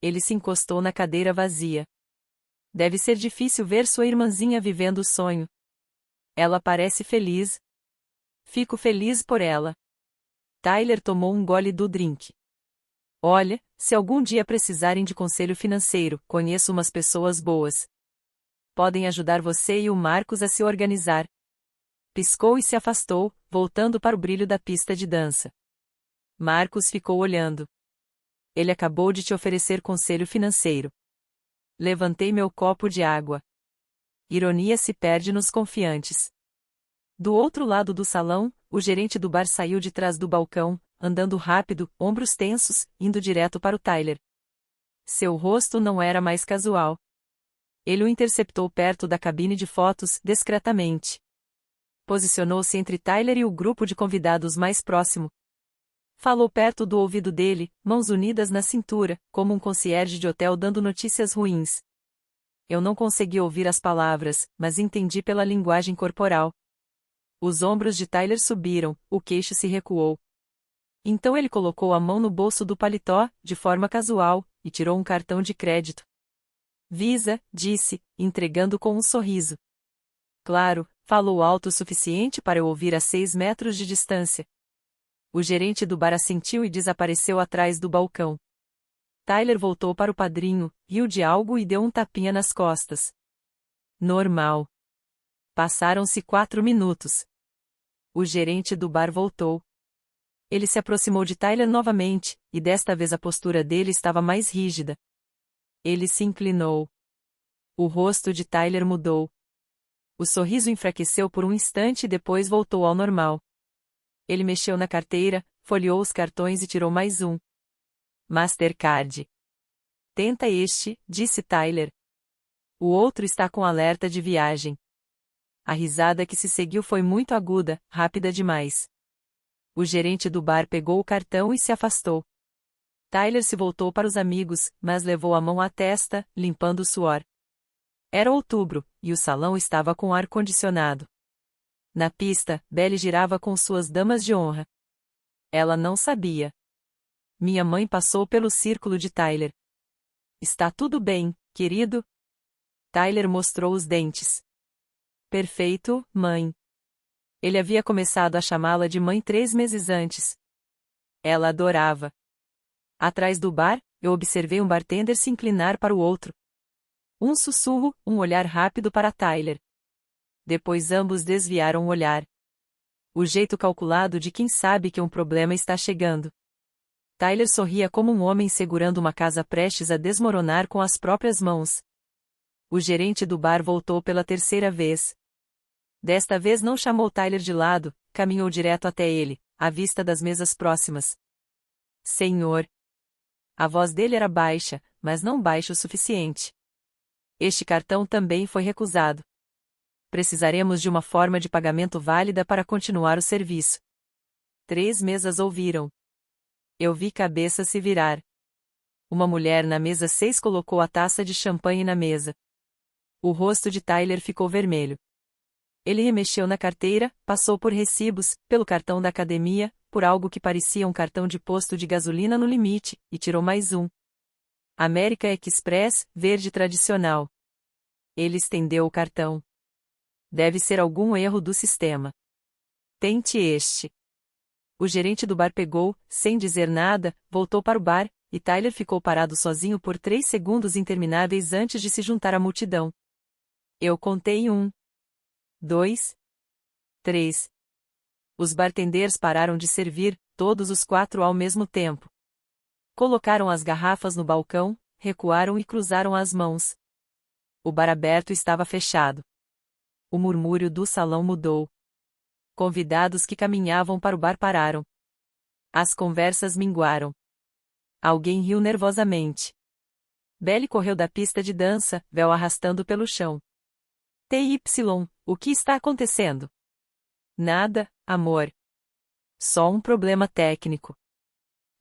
Ele se encostou na cadeira vazia. "Deve ser difícil ver sua irmãzinha vivendo o sonho." "Ela parece feliz." "Fico feliz por ela." Tyler tomou um gole do drink. Olha, se algum dia precisarem de conselho financeiro, conheço umas pessoas boas. Podem ajudar você e o Marcos a se organizar. Piscou e se afastou, voltando para o brilho da pista de dança. Marcos ficou olhando. Ele acabou de te oferecer conselho financeiro. Levantei meu copo de água. Ironia se perde nos confiantes. Do outro lado do salão, o gerente do bar saiu de trás do balcão, andando rápido, ombros tensos, indo direto para o Tyler. Seu rosto não era mais casual. Ele o interceptou perto da cabine de fotos, discretamente. Posicionou-se entre Tyler e o grupo de convidados mais próximo. Falou perto do ouvido dele, mãos unidas na cintura, como um concierge de hotel dando notícias ruins. Eu não consegui ouvir as palavras, mas entendi pela linguagem corporal. Os ombros de Tyler subiram, o queixo se recuou. Então ele colocou a mão no bolso do paletó, de forma casual, e tirou um cartão de crédito. Visa, disse, entregando com um sorriso. Claro, falou alto o suficiente para eu ouvir a 6 metros de distância. O gerente do bar assentiu e desapareceu atrás do balcão. Tyler voltou para o padrinho, riu de algo e deu um tapinha nas costas. Normal. Passaram-se 4 minutos. O gerente do bar voltou. Ele se aproximou de Tyler novamente, e desta vez a postura dele estava mais rígida. Ele se inclinou. O rosto de Tyler mudou. O sorriso enfraqueceu por um instante e depois voltou ao normal. Ele mexeu na carteira, folheou os cartões e tirou mais um. Mastercard. Tenta este, disse Tyler. O outro está com alerta de viagem. A risada que se seguiu foi muito aguda, rápida demais. O gerente do bar pegou o cartão e se afastou. Tyler se voltou para os amigos, mas levou a mão à testa, limpando o suor. Era outubro, e o salão estava com ar-condicionado. Na pista, Belly girava com suas damas de honra. Ela não sabia. Minha mãe passou pelo círculo de Tyler. Está tudo bem, querido? Tyler mostrou os dentes. Perfeito, mãe. Ele havia começado a chamá-la de mãe 3 meses antes. Ela adorava. Atrás do bar, eu observei um bartender se inclinar para o outro. Um sussurro, um olhar rápido para Tyler. Depois ambos desviaram o olhar. O jeito calculado de quem sabe que um problema está chegando. Tyler sorria como um homem segurando uma casa prestes a desmoronar com as próprias mãos. O gerente do bar voltou pela 3ª vez. Desta vez não chamou Tyler de lado, caminhou direto até ele, à vista das mesas próximas. Senhor. A voz dele era baixa, mas não baixa o suficiente. Este cartão também foi recusado. Precisaremos de uma forma de pagamento válida para continuar o serviço. 3 mesas ouviram. Eu vi cabeça se virar. Uma mulher na mesa 6 colocou a taça de champanhe na mesa. O rosto de Tyler ficou vermelho. Ele remexeu na carteira, passou por recibos, pelo cartão da academia, por algo que parecia um cartão de posto de gasolina no limite, e tirou mais um. American Express, verde tradicional. Ele estendeu o cartão. Deve ser algum erro do sistema. Tente este. O gerente do bar pegou, sem dizer nada, voltou para o bar, e Tyler ficou parado sozinho por 3 segundos intermináveis antes de se juntar à multidão. Eu contei 1, 2, 3. Os bartenders pararam de servir, todos os 4 ao mesmo tempo. Colocaram as garrafas no balcão, recuaram e cruzaram as mãos. O bar aberto estava fechado. O murmúrio do salão mudou. Convidados que caminhavam para o bar pararam. As conversas minguaram. Alguém riu nervosamente. Belly correu da pista de dança, véu arrastando pelo chão. TY, o que está acontecendo? Nada, amor. Só um problema técnico.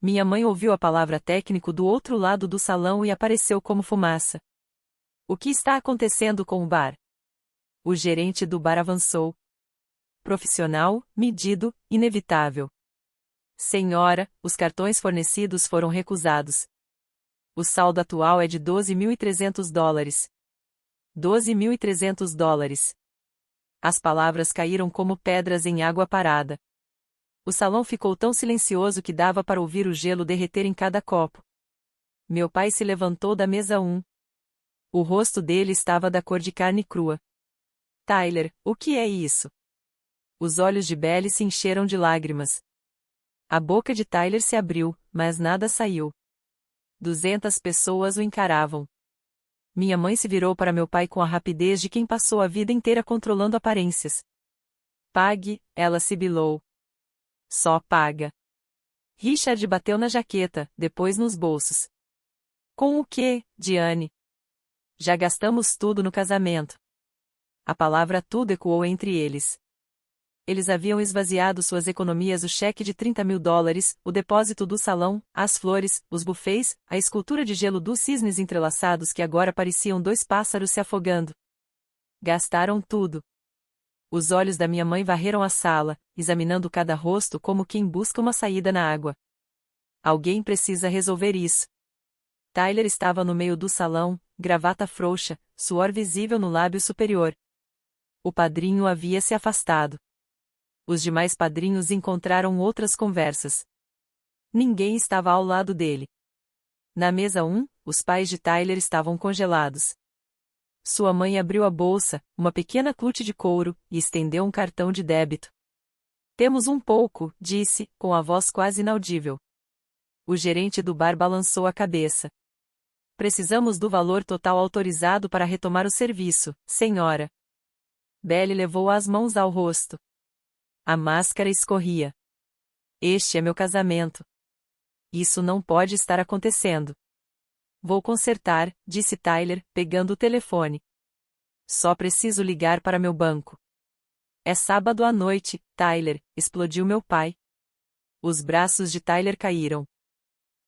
Minha mãe ouviu a palavra técnico do outro lado do salão e apareceu como fumaça. O que está acontecendo com o bar? O gerente do bar avançou. Profissional, medido, inevitável. Senhora, os cartões fornecidos foram recusados. O saldo atual é de $12.300. $12.300. As palavras caíram como pedras em água parada. O salão ficou tão silencioso que dava para ouvir o gelo derreter em cada copo. Meu pai se levantou da mesa 1. O rosto dele estava da cor de carne crua. Tyler, o que é isso? Os olhos de Belly se encheram de lágrimas. A boca de Tyler se abriu, mas nada saiu. 200 pessoas o encaravam. Minha mãe se virou para meu pai com a rapidez de quem passou a vida inteira controlando aparências. Pague, ela sibilou. Só paga. Richard bateu na jaqueta, depois nos bolsos. Com o quê, Diane? Já gastamos tudo no casamento. A palavra tudo ecoou entre eles. Eles haviam esvaziado suas economias, o cheque de $30.000, o depósito do salão, as flores, os buffets, a escultura de gelo dos cisnes entrelaçados que agora pareciam 2 pássaros se afogando. Gastaram tudo. Os olhos da minha mãe varreram a sala, examinando cada rosto como quem busca uma saída na água. Alguém precisa resolver isso. Tyler estava no meio do salão, gravata frouxa, suor visível no lábio superior. O padrinho havia se afastado. Os demais padrinhos encontraram outras conversas. Ninguém estava ao lado dele. Na mesa 1, os pais de Tyler estavam congelados. Sua mãe abriu a bolsa, uma pequena clute de couro, e estendeu um cartão de débito. Temos um pouco, disse, com a voz quase inaudível. O gerente do bar balançou a cabeça. Precisamos do valor total autorizado para retomar o serviço, senhora. Belly levou as mãos ao rosto. A máscara escorria. Este é meu casamento. Isso não pode estar acontecendo. Vou consertar, disse Tyler, pegando o telefone. Só preciso ligar para meu banco. É sábado à noite, Tyler, explodiu meu pai. Os braços de Tyler caíram.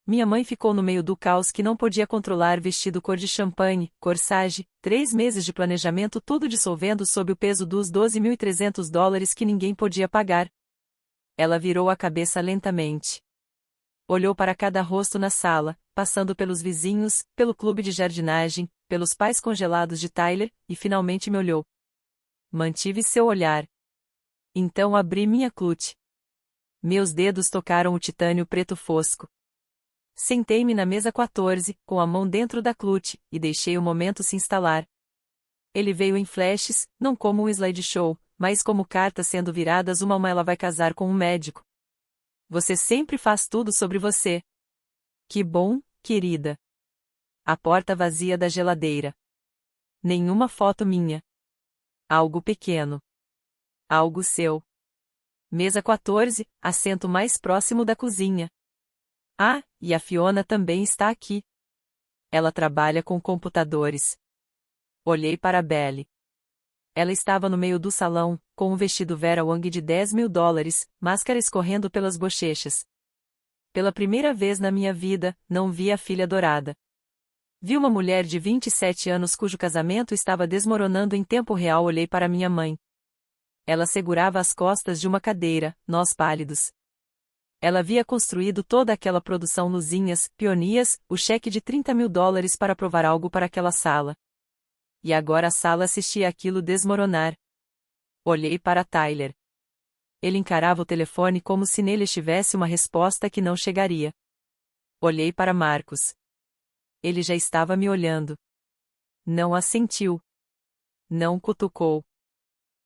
Minha mãe ficou no meio do caos que não podia controlar, vestido cor de champanhe, corsage, 3 meses de planejamento, tudo dissolvendo sob o peso dos $12.300 que ninguém podia pagar. Ela virou a cabeça lentamente. Olhou para cada rosto na sala, passando pelos vizinhos, pelo clube de jardinagem, pelos pais congelados de Tyler, e finalmente me olhou. Mantive seu olhar. Então abri minha clute. Meus dedos tocaram o titânio preto fosco. Sentei-me na mesa 14, com a mão dentro da clute, e deixei o momento se instalar. Ele veio em flashes, não como um slideshow, mas como cartas sendo viradas uma a uma. Ela vai casar com um médico. Você sempre faz tudo sobre você. Que bom, querida. A porta vazia da geladeira. Nenhuma foto minha. Algo pequeno. Algo seu. Mesa 14, assento mais próximo da cozinha. Ah, e a Fiona também está aqui. Ela trabalha com computadores. Olhei para Belly. Ela estava no meio do salão, com um vestido Vera Wang de $10.000, máscara escorrendo pelas bochechas. Pela primeira vez na minha vida, não vi a filha dourada. Vi uma mulher de 27 anos cujo casamento estava desmoronando em tempo real. Olhei para minha mãe. Ela segurava as costas de uma cadeira, nós pálidos. Ela havia construído toda aquela produção, luzinhas, pionias, o cheque de $30.000 para provar algo para aquela sala. E agora a sala assistia aquilo desmoronar. Olhei para Tyler. Ele encarava o telefone como se nele estivesse uma resposta que não chegaria. Olhei para Marcos. Ele já estava me olhando. Não assentiu. Não cutucou.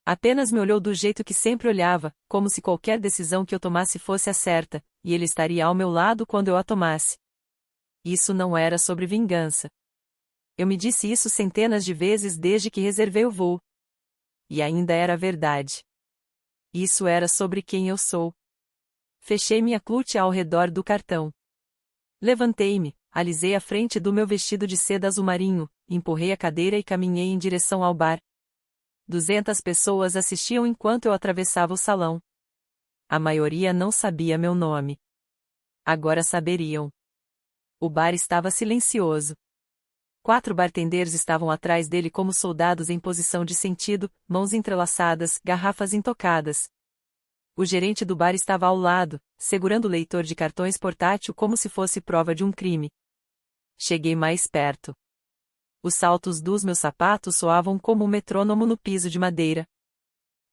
Apenas me olhou do jeito que sempre olhava, como se qualquer decisão que eu tomasse fosse a certa, e ele estaria ao meu lado quando eu a tomasse. Isso não era sobre vingança. Eu me disse isso centenas de vezes desde que reservei o voo. E ainda era verdade. Isso era sobre quem eu sou. Fechei minha clute ao redor do cartão. Levantei-me, alisei a frente do meu vestido de seda azul marinho, empurrei a cadeira e caminhei em direção ao bar. 200 pessoas assistiam enquanto eu atravessava o salão. A maioria não sabia meu nome. Agora saberiam. O bar estava silencioso. 4 bartenders estavam atrás dele como soldados em posição de sentido, mãos entrelaçadas, garrafas intocadas. O gerente do bar estava ao lado, segurando o leitor de cartões portátil como se fosse prova de um crime. Cheguei mais perto. Os saltos dos meus sapatos soavam como um metrônomo no piso de madeira.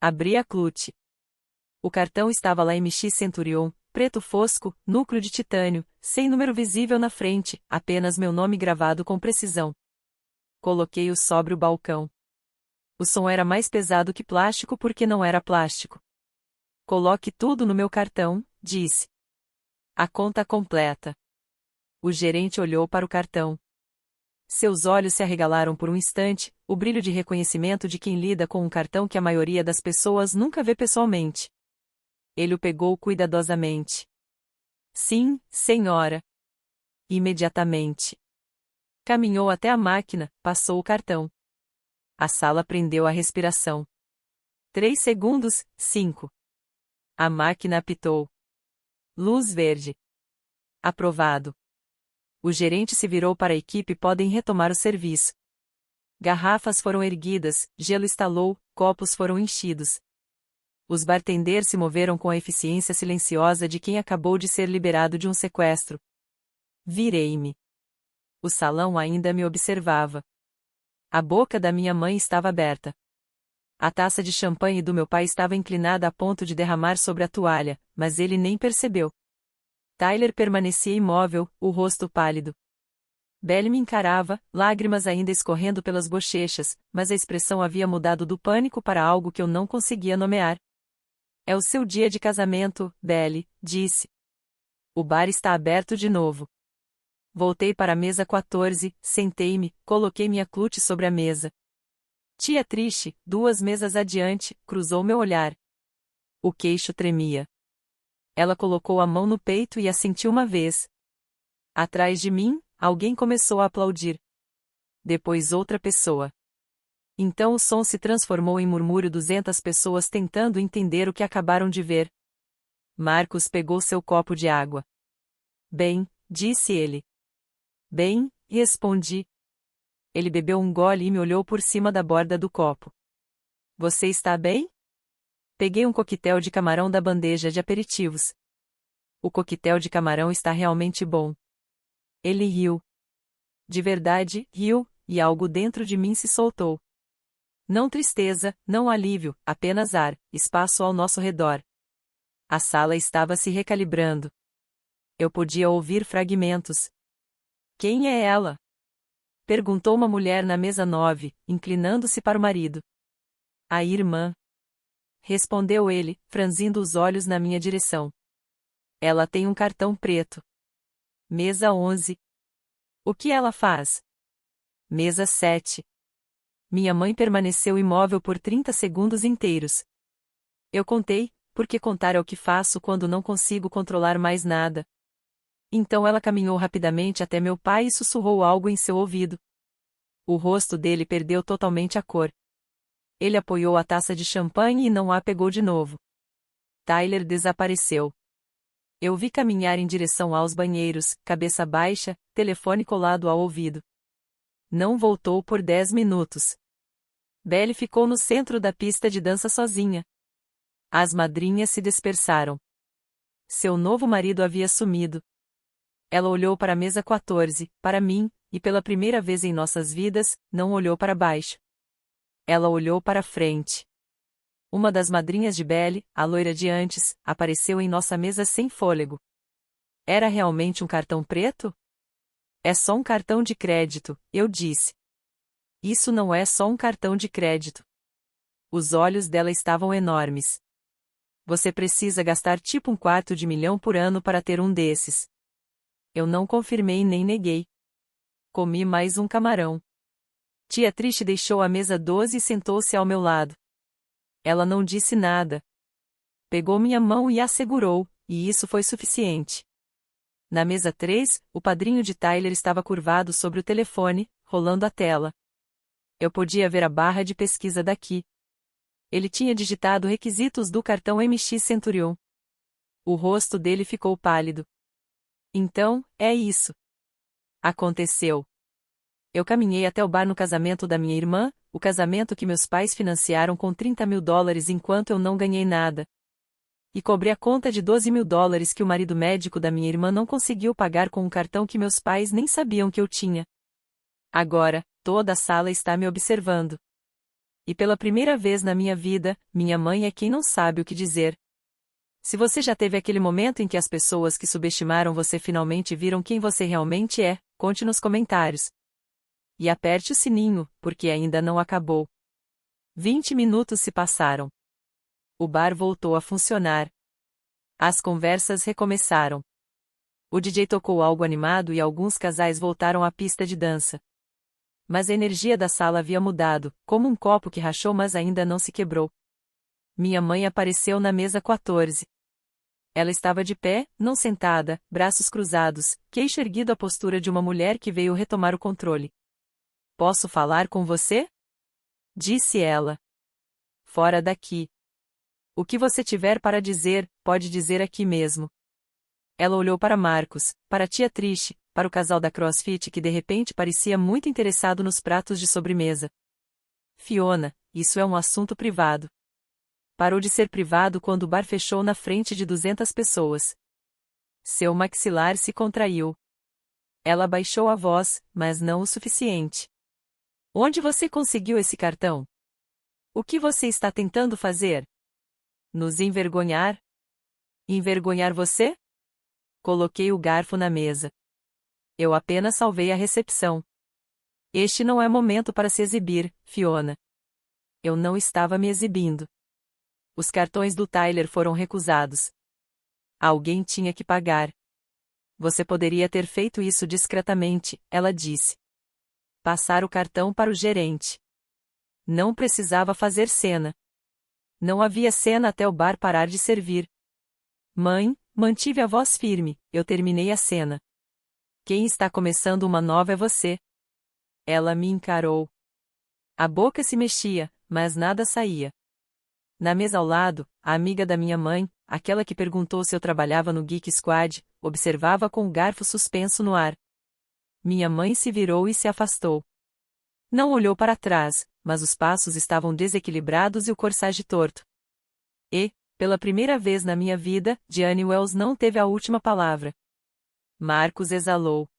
Abri a clute. O cartão estava lá MX Centurion, preto fosco, núcleo de titânio, sem número visível na frente, apenas meu nome gravado com precisão. Coloquei-o sobre o balcão. O som era mais pesado que plástico porque não era plástico. Coloque tudo no meu cartão, disse. A conta completa. O gerente olhou para o cartão. Seus olhos se arregalaram por um instante, o brilho de reconhecimento de quem lida com um cartão que a maioria das pessoas nunca vê pessoalmente. Ele o pegou cuidadosamente. Sim, senhora. Imediatamente. Caminhou até a máquina, passou o cartão. A sala prendeu a respiração. 3 segundos, 5. A máquina apitou. Luz verde. Aprovado. O gerente se virou para a equipe. Podem retomar o serviço. Garrafas foram erguidas, gelo estalou, copos foram enchidos. Os bartenders se moveram com a eficiência silenciosa de quem acabou de ser liberado de um sequestro. Virei-me. O salão ainda me observava. A boca da minha mãe estava aberta. A taça de champanhe do meu pai estava inclinada a ponto de derramar sobre a toalha, mas ele nem percebeu. Tyler permanecia imóvel, o rosto pálido. Belly me encarava, lágrimas ainda escorrendo pelas bochechas, mas a expressão havia mudado do pânico para algo que eu não conseguia nomear. É o seu dia de casamento, Belly, disse. O bar está aberto de novo. Voltei para a mesa 14, sentei-me, coloquei minha clutch sobre a mesa. Tia Trish, 2 mesas adiante, cruzou meu olhar. O queixo tremia. Ela colocou a mão no peito e assentiu uma vez. Atrás de mim, alguém começou a aplaudir. Depois outra pessoa. Então o som se transformou em murmúrio. 200 pessoas tentando entender o que acabaram de ver. Marcos pegou seu copo de água. Bem, disse ele. Bem, respondi. Ele bebeu um gole e me olhou por cima da borda do copo. Você está bem? Peguei um coquetel de camarão da bandeja de aperitivos. O coquetel de camarão está realmente bom. Ele riu. De verdade, riu, e algo dentro de mim se soltou. Não tristeza, não alívio, apenas ar, espaço ao nosso redor. A sala estava se recalibrando. Eu podia ouvir fragmentos. Quem é ela? Perguntou uma mulher na mesa 9, inclinando-se para o marido. A irmã. Respondeu ele, franzindo os olhos na minha direção. Ela tem um cartão preto. Mesa 11. O que ela faz? Mesa 7. Minha mãe permaneceu imóvel por 30 segundos inteiros. Eu contei, porque contar é o que faço quando não consigo controlar mais nada. Então ela caminhou rapidamente até meu pai e sussurrou algo em seu ouvido. O rosto dele perdeu totalmente a cor. Ele apoiou a taça de champanhe e não a pegou de novo. Tyler desapareceu. Eu vi caminhar em direção aos banheiros, cabeça baixa, telefone colado ao ouvido. Não voltou por 10 minutos. Belly ficou no centro da pista de dança sozinha. As madrinhas se dispersaram. Seu novo marido havia sumido. Ela olhou para a mesa 14, para mim, e pela primeira vez em nossas vidas, não olhou para baixo. Ela olhou para frente. Uma das madrinhas de Belly, a loira de antes, apareceu em nossa mesa sem fôlego. Era realmente um cartão preto? É só um cartão de crédito, eu disse. Isso não é só um cartão de crédito. Os olhos dela estavam enormes. Você precisa gastar tipo $250 mil por ano para ter um desses. Eu não confirmei nem neguei. Comi mais um camarão. Tia Trish deixou a mesa 12 e sentou-se ao meu lado. Ela não disse nada. Pegou minha mão e a segurou, e isso foi suficiente. Na mesa 3, o padrinho de Tyler estava curvado sobre o telefone, rolando a tela. Eu podia ver a barra de pesquisa daqui. Ele tinha digitado requisitos do cartão MX Centurion. O rosto dele ficou pálido. Então, é isso. Aconteceu. Eu caminhei até o bar no casamento da minha irmã, o casamento que meus pais financiaram com $30 mil enquanto eu não ganhei nada. E cobri a conta de $12 mil que o marido médico da minha irmã não conseguiu pagar com um cartão que meus pais nem sabiam que eu tinha. Agora, toda a sala está me observando. E pela primeira vez na minha vida, minha mãe é quem não sabe o que dizer. Se você já teve aquele momento em que as pessoas que subestimaram você finalmente viram quem você realmente é, conte nos comentários. E aperte o sininho, porque ainda não acabou. 20 minutos se passaram. O bar voltou a funcionar. As conversas recomeçaram. O DJ tocou algo animado e alguns casais voltaram à pista de dança. Mas a energia da sala havia mudado, como um copo que rachou mas ainda não se quebrou. Minha mãe apareceu na mesa 14. Ela estava de pé, não sentada, braços cruzados, queixo erguido, a postura de uma mulher que veio retomar o controle. Posso falar com você? Disse ela. Fora daqui. O que você tiver para dizer, pode dizer aqui mesmo. Ela olhou para Marcos, para a tia Trish, para o casal da CrossFit que de repente parecia muito interessado nos pratos de sobremesa. Fiona, isso é um assunto privado. Parou de ser privado quando o bar fechou na frente de 200 pessoas. Seu maxilar se contraiu. Ela baixou a voz, mas não o suficiente. Onde você conseguiu esse cartão? O que você está tentando fazer? Nos envergonhar? Envergonhar você? Coloquei o garfo na mesa. Eu apenas salvei a recepção. Este não é momento para se exibir, Fiona. Eu não estava me exibindo. Os cartões do Tyler foram recusados. Alguém tinha que pagar. Você poderia ter feito isso discretamente, ela disse. Passar o cartão para o gerente. Não precisava fazer cena. Não havia cena até o bar parar de servir. Mãe, mantive a voz firme, eu terminei a cena. Quem está começando uma nova é você. Ela me encarou. A boca se mexia, mas nada saía. Na mesa ao lado, a amiga da minha mãe, aquela que perguntou se eu trabalhava no Geek Squad, observava com o garfo suspenso no ar. Minha mãe se virou e se afastou. Não olhou para trás, mas os passos estavam desequilibrados e o corsage torto. E, pela primeira vez na minha vida, Diane Wells não teve a última palavra. Marcos exalou.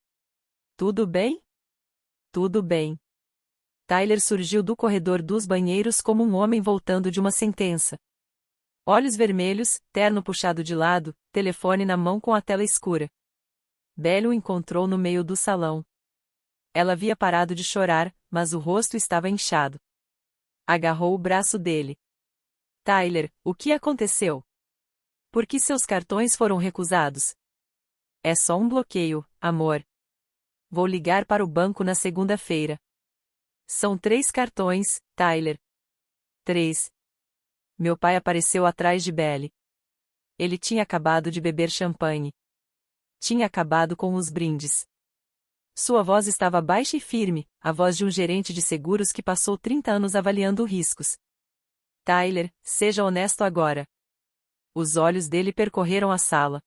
Tudo bem? Tudo bem. Tyler surgiu do corredor dos banheiros como um homem voltando de uma sentença. Olhos vermelhos, terno puxado de lado, telefone na mão com a tela escura. Belle o encontrou no meio do salão. Ela havia parado de chorar, mas o rosto estava inchado. Agarrou o braço dele. Tyler, o que aconteceu? Por que seus cartões foram recusados? É só um bloqueio, amor. Vou ligar para o banco na segunda-feira. São 3 cartões, Tyler. 3. Meu pai apareceu atrás de Belle. Ele tinha acabado de beber champanhe. Tinha acabado com os brindes. Sua voz estava baixa e firme, a voz de um gerente de seguros que passou 30 anos avaliando riscos. Tyler, seja honesto agora. Os olhos dele percorreram a sala.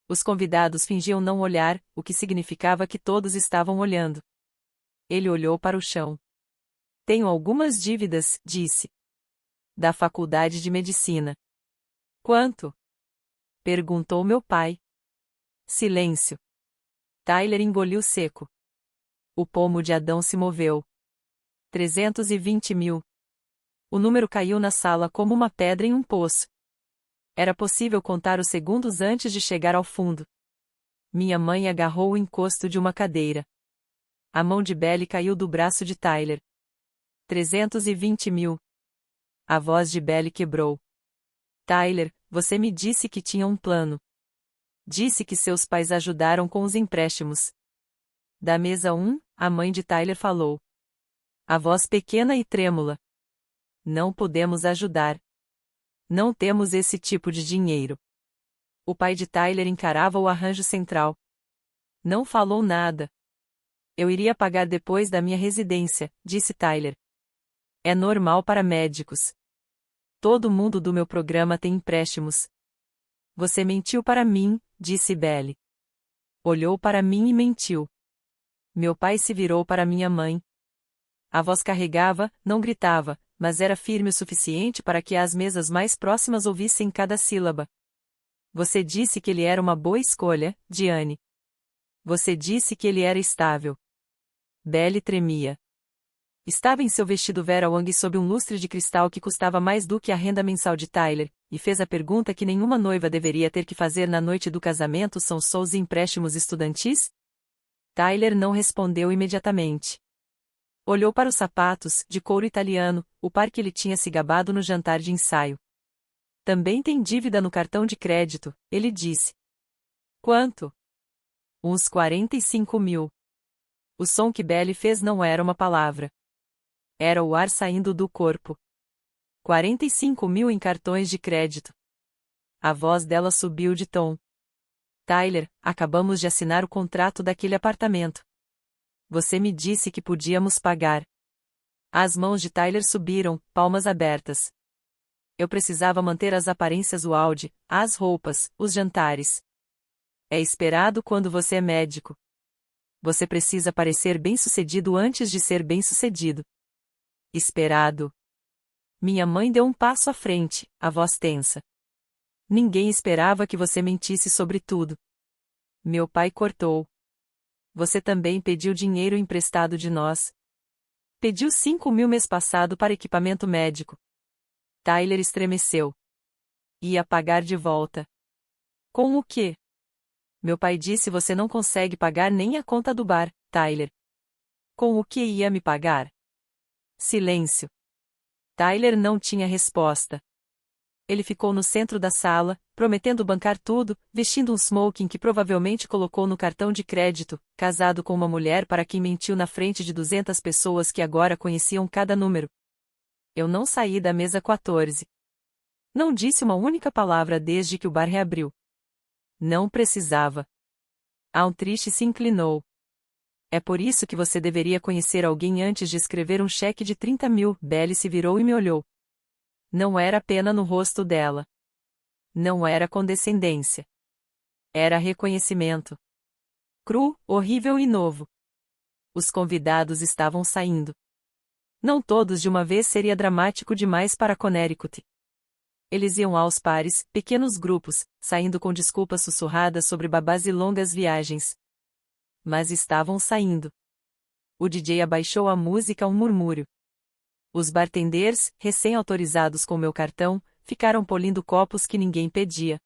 Os convidados fingiam não olhar, o que significava que todos estavam olhando. Ele olhou para o chão. Tenho algumas dívidas, disse. Da faculdade de medicina. Quanto? Perguntou meu pai. Silêncio. Tyler engoliu seco. O pomo de Adão se moveu. 320 mil. O número caiu na sala como uma pedra em um poço. Era possível contar os segundos antes de chegar ao fundo. Minha mãe agarrou o encosto de uma cadeira. A mão de Belle caiu do braço de Tyler. 320 mil. A voz de Belle quebrou. Tyler, você me disse que tinha um plano. Disse que seus pais ajudaram com os empréstimos. Da mesa 1, a mãe de Tyler falou. A voz pequena e trêmula. Não podemos ajudar. Não temos esse tipo de dinheiro. O pai de Tyler encarava o arranjo central. Não falou nada. Eu iria pagar depois da minha residência, disse Tyler. É normal para médicos. Todo mundo do meu programa tem empréstimos. Você mentiu para mim, disse Belle. Olhou para mim e mentiu. Meu pai se virou para minha mãe. A voz carregava, não gritava, mas era firme o suficiente para que as mesas mais próximas ouvissem cada sílaba. Você disse que ele era uma boa escolha, Diane. Você disse que ele era estável. Belle tremia. Estava em seu vestido Vera Wang sob um lustre de cristal que custava mais do que a renda mensal de Tyler, e fez a pergunta que nenhuma noiva deveria ter que fazer na noite do casamento: são sous e empréstimos estudantis? Tyler não respondeu imediatamente. Olhou para os sapatos, de couro italiano, o par que ele tinha se gabado no jantar de ensaio. Também tem dívida no cartão de crédito, ele disse. Quanto? Uns 45 mil. O som que Belly fez não era uma palavra. Era o ar saindo do corpo. 45 mil em cartões de crédito. A voz dela subiu de tom. Tyler, acabamos de assinar o contrato daquele apartamento. Você me disse que podíamos pagar. As mãos de Tyler subiram, palmas abertas. Eu precisava manter as aparências Audi, as roupas, os jantares. É esperado quando você é médico. Você precisa parecer bem-sucedido antes de ser bem-sucedido. Esperado. Minha mãe deu um passo à frente, a voz tensa. Ninguém esperava que você mentisse sobre tudo. Meu pai cortou. Você também pediu dinheiro emprestado de nós. Pediu 5 mil mês passado para equipamento médico. Tyler estremeceu. Ia pagar de volta. Com o quê? Meu pai disse: você não consegue pagar nem a conta do bar, Tyler. Com o que ia me pagar? Silêncio. Tyler não tinha resposta. Ele ficou no centro da sala, prometendo bancar tudo, vestindo um smoking que provavelmente colocou no cartão de crédito, casado com uma mulher para quem mentiu na frente de 200 pessoas que agora conheciam cada número. Eu não saí da mesa 14. Não disse uma única palavra desde que o bar reabriu. Não precisava. Autrich se inclinou. É por isso que você deveria conhecer alguém antes de escrever um cheque de 30 mil. Belly se virou e me olhou. Não era pena no rosto dela. Não era condescendência. Era reconhecimento. Cru, horrível e novo. Os convidados estavam saindo. Não todos de uma vez seria dramático demais para Connecticut. Eles iam aos pares, pequenos grupos, saindo com desculpas sussurradas sobre babás e longas viagens. Mas estavam saindo. O DJ abaixou a música a um murmúrio. Os bartenders, recém-autorizados com meu cartão, ficaram polindo copos que ninguém pedia.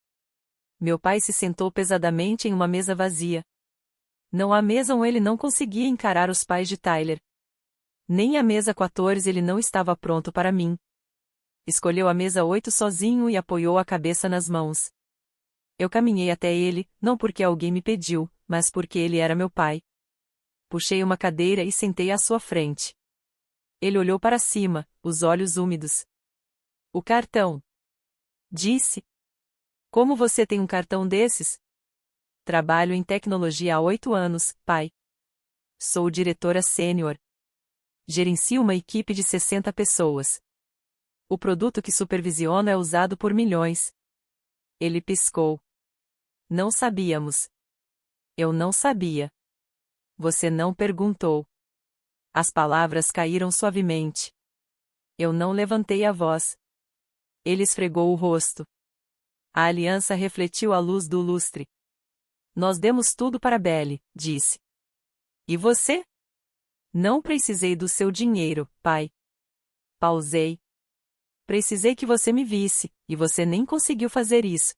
Meu pai se sentou pesadamente em uma mesa vazia. Não à mesa onde ele não conseguia encarar os pais de Tyler. Nem à mesa 14 ele não estava pronto para mim. Escolheu a mesa 8 sozinho e apoiou a cabeça nas mãos. Eu caminhei até ele, não porque alguém me pediu, mas porque ele era meu pai. Puxei uma cadeira e sentei à sua frente. Ele olhou para cima, os olhos úmidos. O cartão. Disse. Como você tem um cartão desses? Trabalho em tecnologia há 8 anos, pai. Sou diretora sênior. Gerencio uma equipe de 60 pessoas. O produto que supervisiono é usado por milhões. Ele piscou. Não sabíamos. Eu não sabia. Você não perguntou. As palavras caíram suavemente. Eu não levantei a voz. Ele esfregou o rosto. A aliança refletiu a luz do lustre. Nós demos tudo para Belly, disse. E você? Não precisei do seu dinheiro, pai. Pausei. Precisei que você me visse, e você nem conseguiu fazer isso.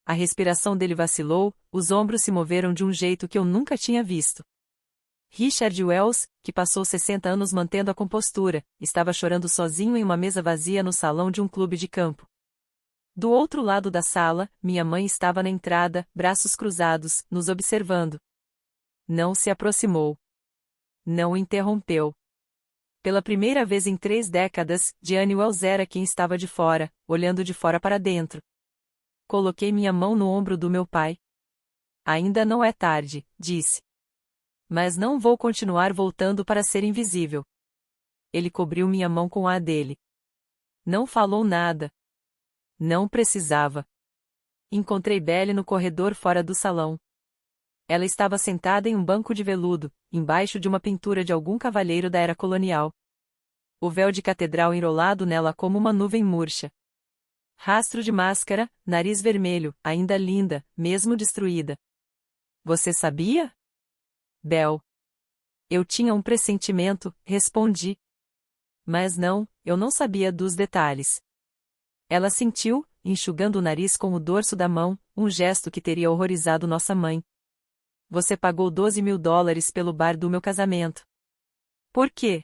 A respiração dele vacilou, os ombros se moveram de um jeito que eu nunca tinha visto. Richard Wells, que passou 60 anos mantendo a compostura, estava chorando sozinho em uma mesa vazia no salão de um clube de campo. Do outro lado da sala, minha mãe estava na entrada, braços cruzados, nos observando. Não se aproximou. Não interrompeu. Pela primeira vez em 3 décadas, Diane Wells era quem estava de fora, olhando de fora para dentro. Coloquei minha mão no ombro do meu pai. Ainda não é tarde, disse. Mas não vou continuar voltando para ser invisível. Ele cobriu minha mão com a dele. Não falou nada. Não precisava. Encontrei Belly no corredor fora do salão. Ela estava sentada em um banco de veludo, embaixo de uma pintura de algum cavalheiro da era colonial. O véu de catedral enrolado nela como uma nuvem murcha. Rastro de máscara, nariz vermelho, ainda linda, mesmo destruída. Você sabia? Bel. Eu tinha um pressentimento, respondi. Mas não, eu não sabia dos detalhes. Ela sentiu, enxugando o nariz com o dorso da mão, um gesto que teria horrorizado nossa mãe. Você pagou $12.000 pelo bar do meu casamento. Por quê?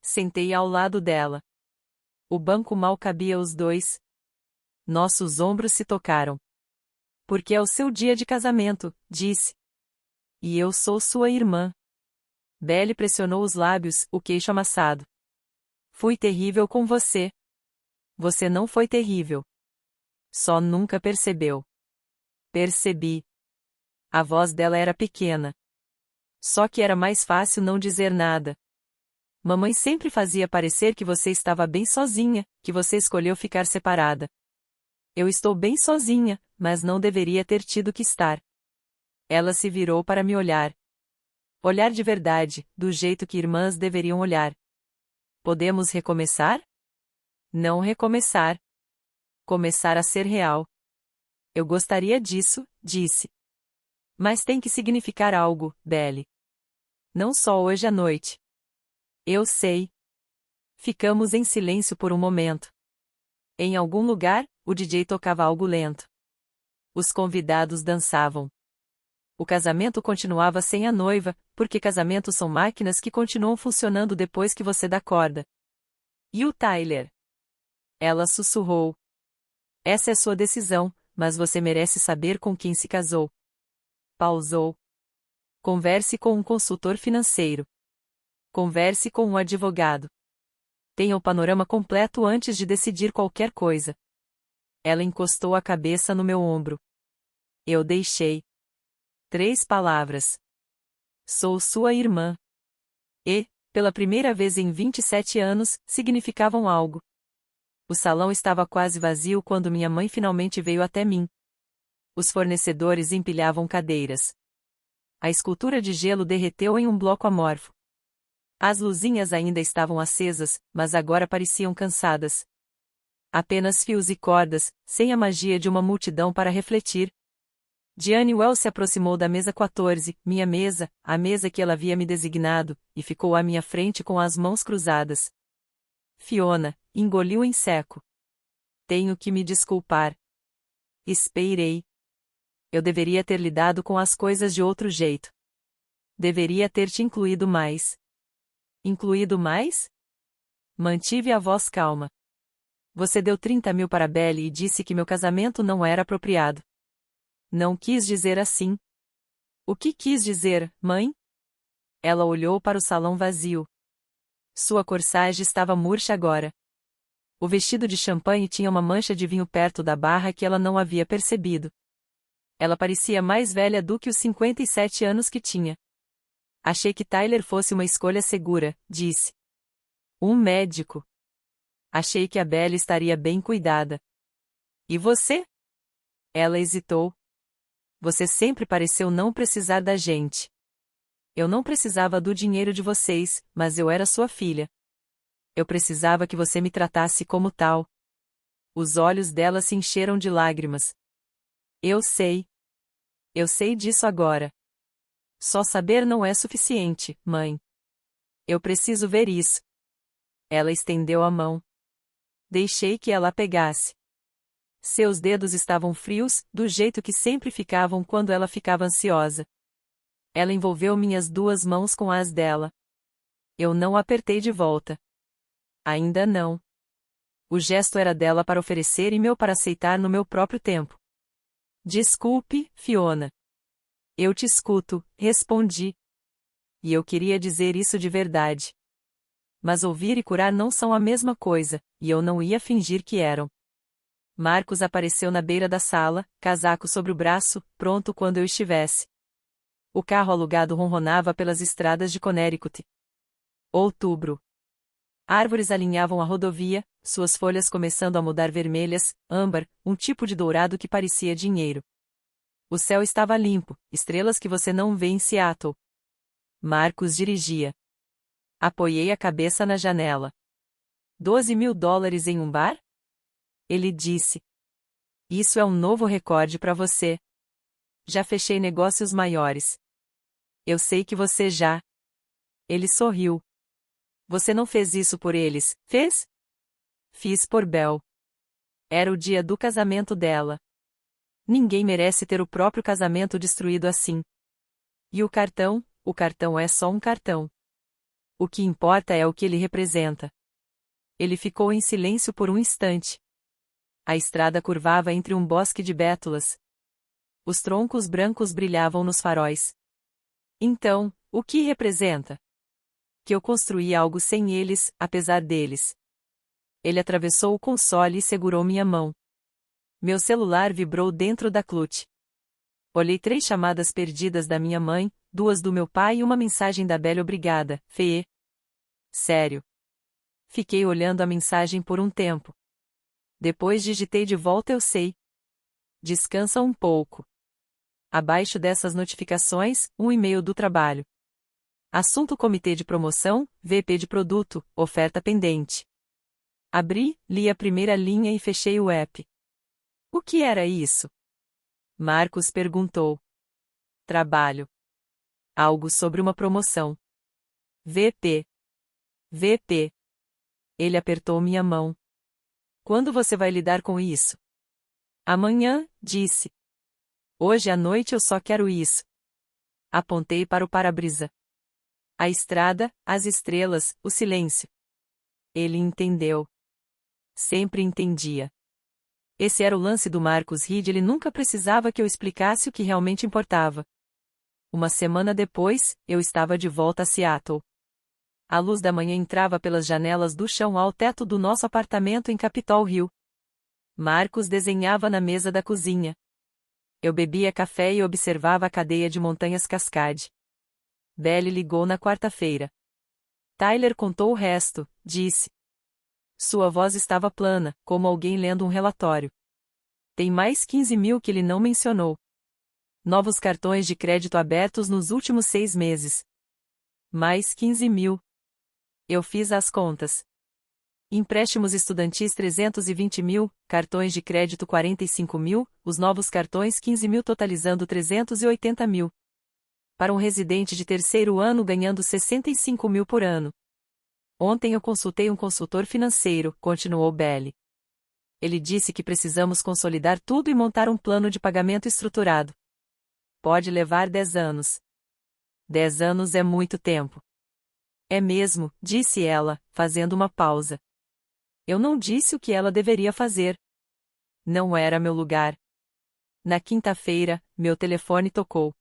Sentei ao lado dela. O banco mal cabia os dois. Nossos ombros se tocaram. Porque é o seu dia de casamento, disse. E eu sou sua irmã. Belle pressionou os lábios, o queixo amassado. Fui terrível com você. Você não foi terrível. Só nunca percebeu. Percebi. A voz dela era pequena. Só que era mais fácil não dizer nada. Mamãe sempre fazia parecer que você estava bem sozinha, que você escolheu ficar separada. Eu estou bem sozinha, mas não deveria ter tido que estar. Ela se virou para me olhar. Olhar de verdade, do jeito que irmãs deveriam olhar. Podemos recomeçar? Não recomeçar. Começar a ser real. Eu gostaria disso, disse. Mas tem que significar algo, Belle. Não só hoje à noite. Eu sei. Ficamos em silêncio por um momento. Em algum lugar, o DJ tocava algo lento. Os convidados dançavam. O casamento continuava sem a noiva, porque casamentos são máquinas que continuam funcionando depois que você dá corda. E o Tyler? Ela sussurrou. Essa é sua decisão, mas você merece saber com quem se casou. Pausou. Converse com um consultor financeiro. Converse com um advogado. Tenha o panorama completo antes de decidir qualquer coisa. Ela encostou a cabeça no meu ombro. Eu deixei. 3 palavras. Sou sua irmã. E, pela primeira vez em 27 anos, significavam algo. O salão estava quase vazio quando minha mãe finalmente veio até mim. Os fornecedores empilhavam cadeiras. A escultura de gelo derreteu em um bloco amorfo. As luzinhas ainda estavam acesas, mas agora pareciam cansadas. Apenas fios e cordas, sem a magia de uma multidão para refletir. Diane Wells se aproximou da mesa 14, minha mesa, a mesa que ela havia me designado, e ficou à minha frente com as mãos cruzadas. Fiona, engoliu em seco. Tenho que me desculpar. Esperei. Eu deveria ter lidado com as coisas de outro jeito. Deveria ter te incluído mais. Incluído mais? Mantive a voz calma. Você deu 30.000 para Belle e disse que meu casamento não era apropriado. Não quis dizer assim. O que quis dizer, mãe? Ela olhou para o salão vazio. Sua corsagem estava murcha agora. O vestido de champanhe tinha uma mancha de vinho perto da barra que ela não havia percebido. Ela parecia mais velha do que os 57 anos que tinha. Achei que Tyler fosse uma escolha segura, disse. Um médico. Achei que a Belle estaria bem cuidada. E você? Ela hesitou. Você sempre pareceu não precisar da gente. Eu não precisava do dinheiro de vocês, mas eu era sua filha. Eu precisava que você me tratasse como tal. Os olhos dela se encheram de lágrimas. Eu sei. Eu sei disso agora. Só saber não é suficiente, mãe. Eu preciso ver isso. Ela estendeu a mão. Deixei que ela a pegasse. Seus dedos estavam frios, do jeito que sempre ficavam quando ela ficava ansiosa. Ela envolveu minhas 2 mãos com as dela. Eu não apertei de volta. Ainda não. O gesto era dela para oferecer e meu para aceitar no meu próprio tempo. Desculpe, Fiona. Eu te escuto, respondi. E eu queria dizer isso de verdade. Mas ouvir e curar não são a mesma coisa, e eu não ia fingir que eram. Marcos apareceu na beira da sala, casaco sobre o braço, pronto quando eu estivesse. O carro alugado ronronava pelas estradas de Connecticut. Outubro. Árvores alinhavam a rodovia, suas folhas começando a mudar vermelhas, âmbar, um tipo de dourado que parecia dinheiro. O céu estava limpo, estrelas que você não vê em Seattle. Marcos dirigia. Apoiei a cabeça na janela. $12.000 em um bar? Ele disse. Isso é um novo recorde para você. Já fechei negócios maiores. Eu sei que você já. Ele sorriu. Você não fez isso por eles, fez? Fiz por Belle. Era o dia do casamento dela. Ninguém merece ter o próprio casamento destruído assim. E o cartão é só um cartão. O que importa é o que ele representa. Ele ficou em silêncio por um instante. A estrada curvava entre um bosque de bétulas. Os troncos brancos brilhavam nos faróis. Então, o que representa? Que eu construí algo sem eles, apesar deles. Ele atravessou o console e segurou minha mão. Meu celular vibrou dentro da clutch. Olhei 3 chamadas perdidas da minha mãe, 2 do meu pai e uma mensagem da Belle. Obrigada, Fê. Sério. Fiquei olhando a mensagem por um tempo. Depois digitei de volta. Eu sei. Descansa um pouco. Abaixo dessas notificações, um e-mail do trabalho. Assunto: Comitê de Promoção, VP de Produto, oferta pendente. Abri, li a primeira linha e fechei o app. O que era isso? Marcos perguntou. Trabalho. Algo sobre uma promoção. VP. VP. Ele apertou minha mão. Quando você vai lidar com isso? Amanhã, disse. Hoje à noite eu só quero isso. Apontei para o para-brisa. A estrada, as estrelas, o silêncio. Ele entendeu. Sempre entendia. Esse era o lance do Marcos Reed. Ele nunca precisava que eu explicasse o que realmente importava. Uma semana depois, eu estava de volta a Seattle. A luz da manhã entrava pelas janelas do chão ao teto do nosso apartamento em Capitol Hill. Marcos desenhava na mesa da cozinha. Eu bebia café e observava a cadeia de montanhas Cascade. Belle ligou na quarta-feira. Tyler contou o resto, disse. Sua voz estava plana, como alguém lendo um relatório. Tem mais 15 mil que ele não mencionou. Novos cartões de crédito abertos nos últimos 6 meses. Mais 15 mil. Eu fiz as contas. Empréstimos estudantis 320 mil, cartões de crédito 45 mil, os novos cartões 15 mil, totalizando 380 mil. Para um residente de terceiro ano ganhando 65 mil por ano. Ontem eu consultei um consultor financeiro, continuou Belle. Ele disse que precisamos consolidar tudo e montar um plano de pagamento estruturado. Pode levar 10 anos. 10 anos é muito tempo. É mesmo, disse ela, fazendo uma pausa. Eu não disse o que ela deveria fazer. Não era meu lugar. Na quinta-feira, meu telefone tocou.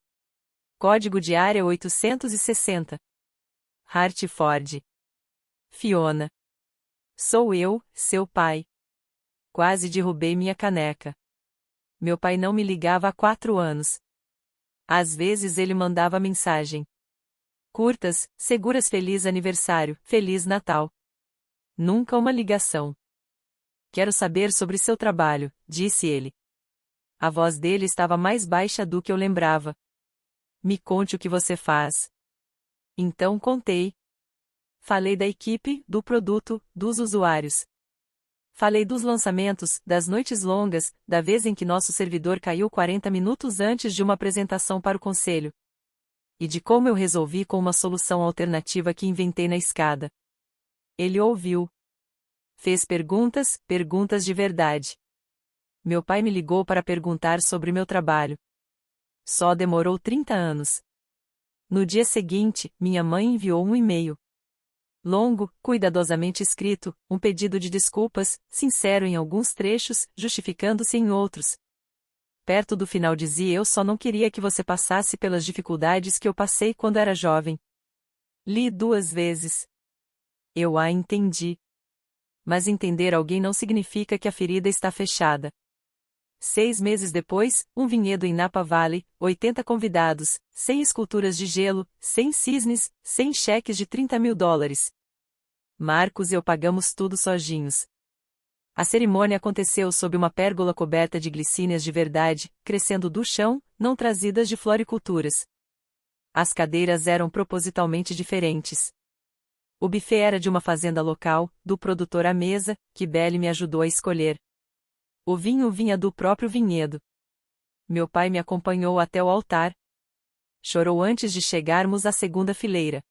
Código de área 860. Hartford. Fiona. Sou eu, seu pai. Quase derrubei minha caneca. Meu pai não me ligava há 4 anos. Às vezes ele mandava mensagem. Curtas, seguras: Feliz aniversário, Feliz Natal. Nunca uma ligação. Quero saber sobre seu trabalho, disse ele. A voz dele estava mais baixa do que eu lembrava. Me conte o que você faz. Então contei. Falei da equipe, do produto, dos usuários. Falei dos lançamentos, das noites longas, da vez em que nosso servidor caiu 40 minutos antes de uma apresentação para o conselho. E de como eu resolvi com uma solução alternativa que inventei na escada. Ele ouviu. Fez perguntas, perguntas de verdade. Meu pai me ligou para perguntar sobre meu trabalho. Só demorou 30 anos. No dia seguinte, minha mãe enviou um e-mail. Longo, cuidadosamente escrito, um pedido de desculpas, sincero em alguns trechos, justificando-se em outros. Perto do final dizia: eu só não queria que você passasse pelas dificuldades que eu passei quando era jovem. Li 2 vezes. Eu a entendi. Mas entender alguém não significa que a ferida está fechada. 6 meses depois, um vinhedo em Napa Valley, 80 convidados, 100 esculturas de gelo, 100 cisnes, 100 cheques de $30 mil. Marcos e eu pagamos tudo sozinhos. A cerimônia aconteceu sob uma pérgola coberta de glicínias de verdade, crescendo do chão, não trazidas de floriculturas. As cadeiras eram propositalmente diferentes. O buffet era de uma fazenda local, do produtor à mesa, que Belle me ajudou a escolher. O vinho vinha do próprio vinhedo. Meu pai me acompanhou até o altar. Chorou antes de chegarmos à segunda fileira.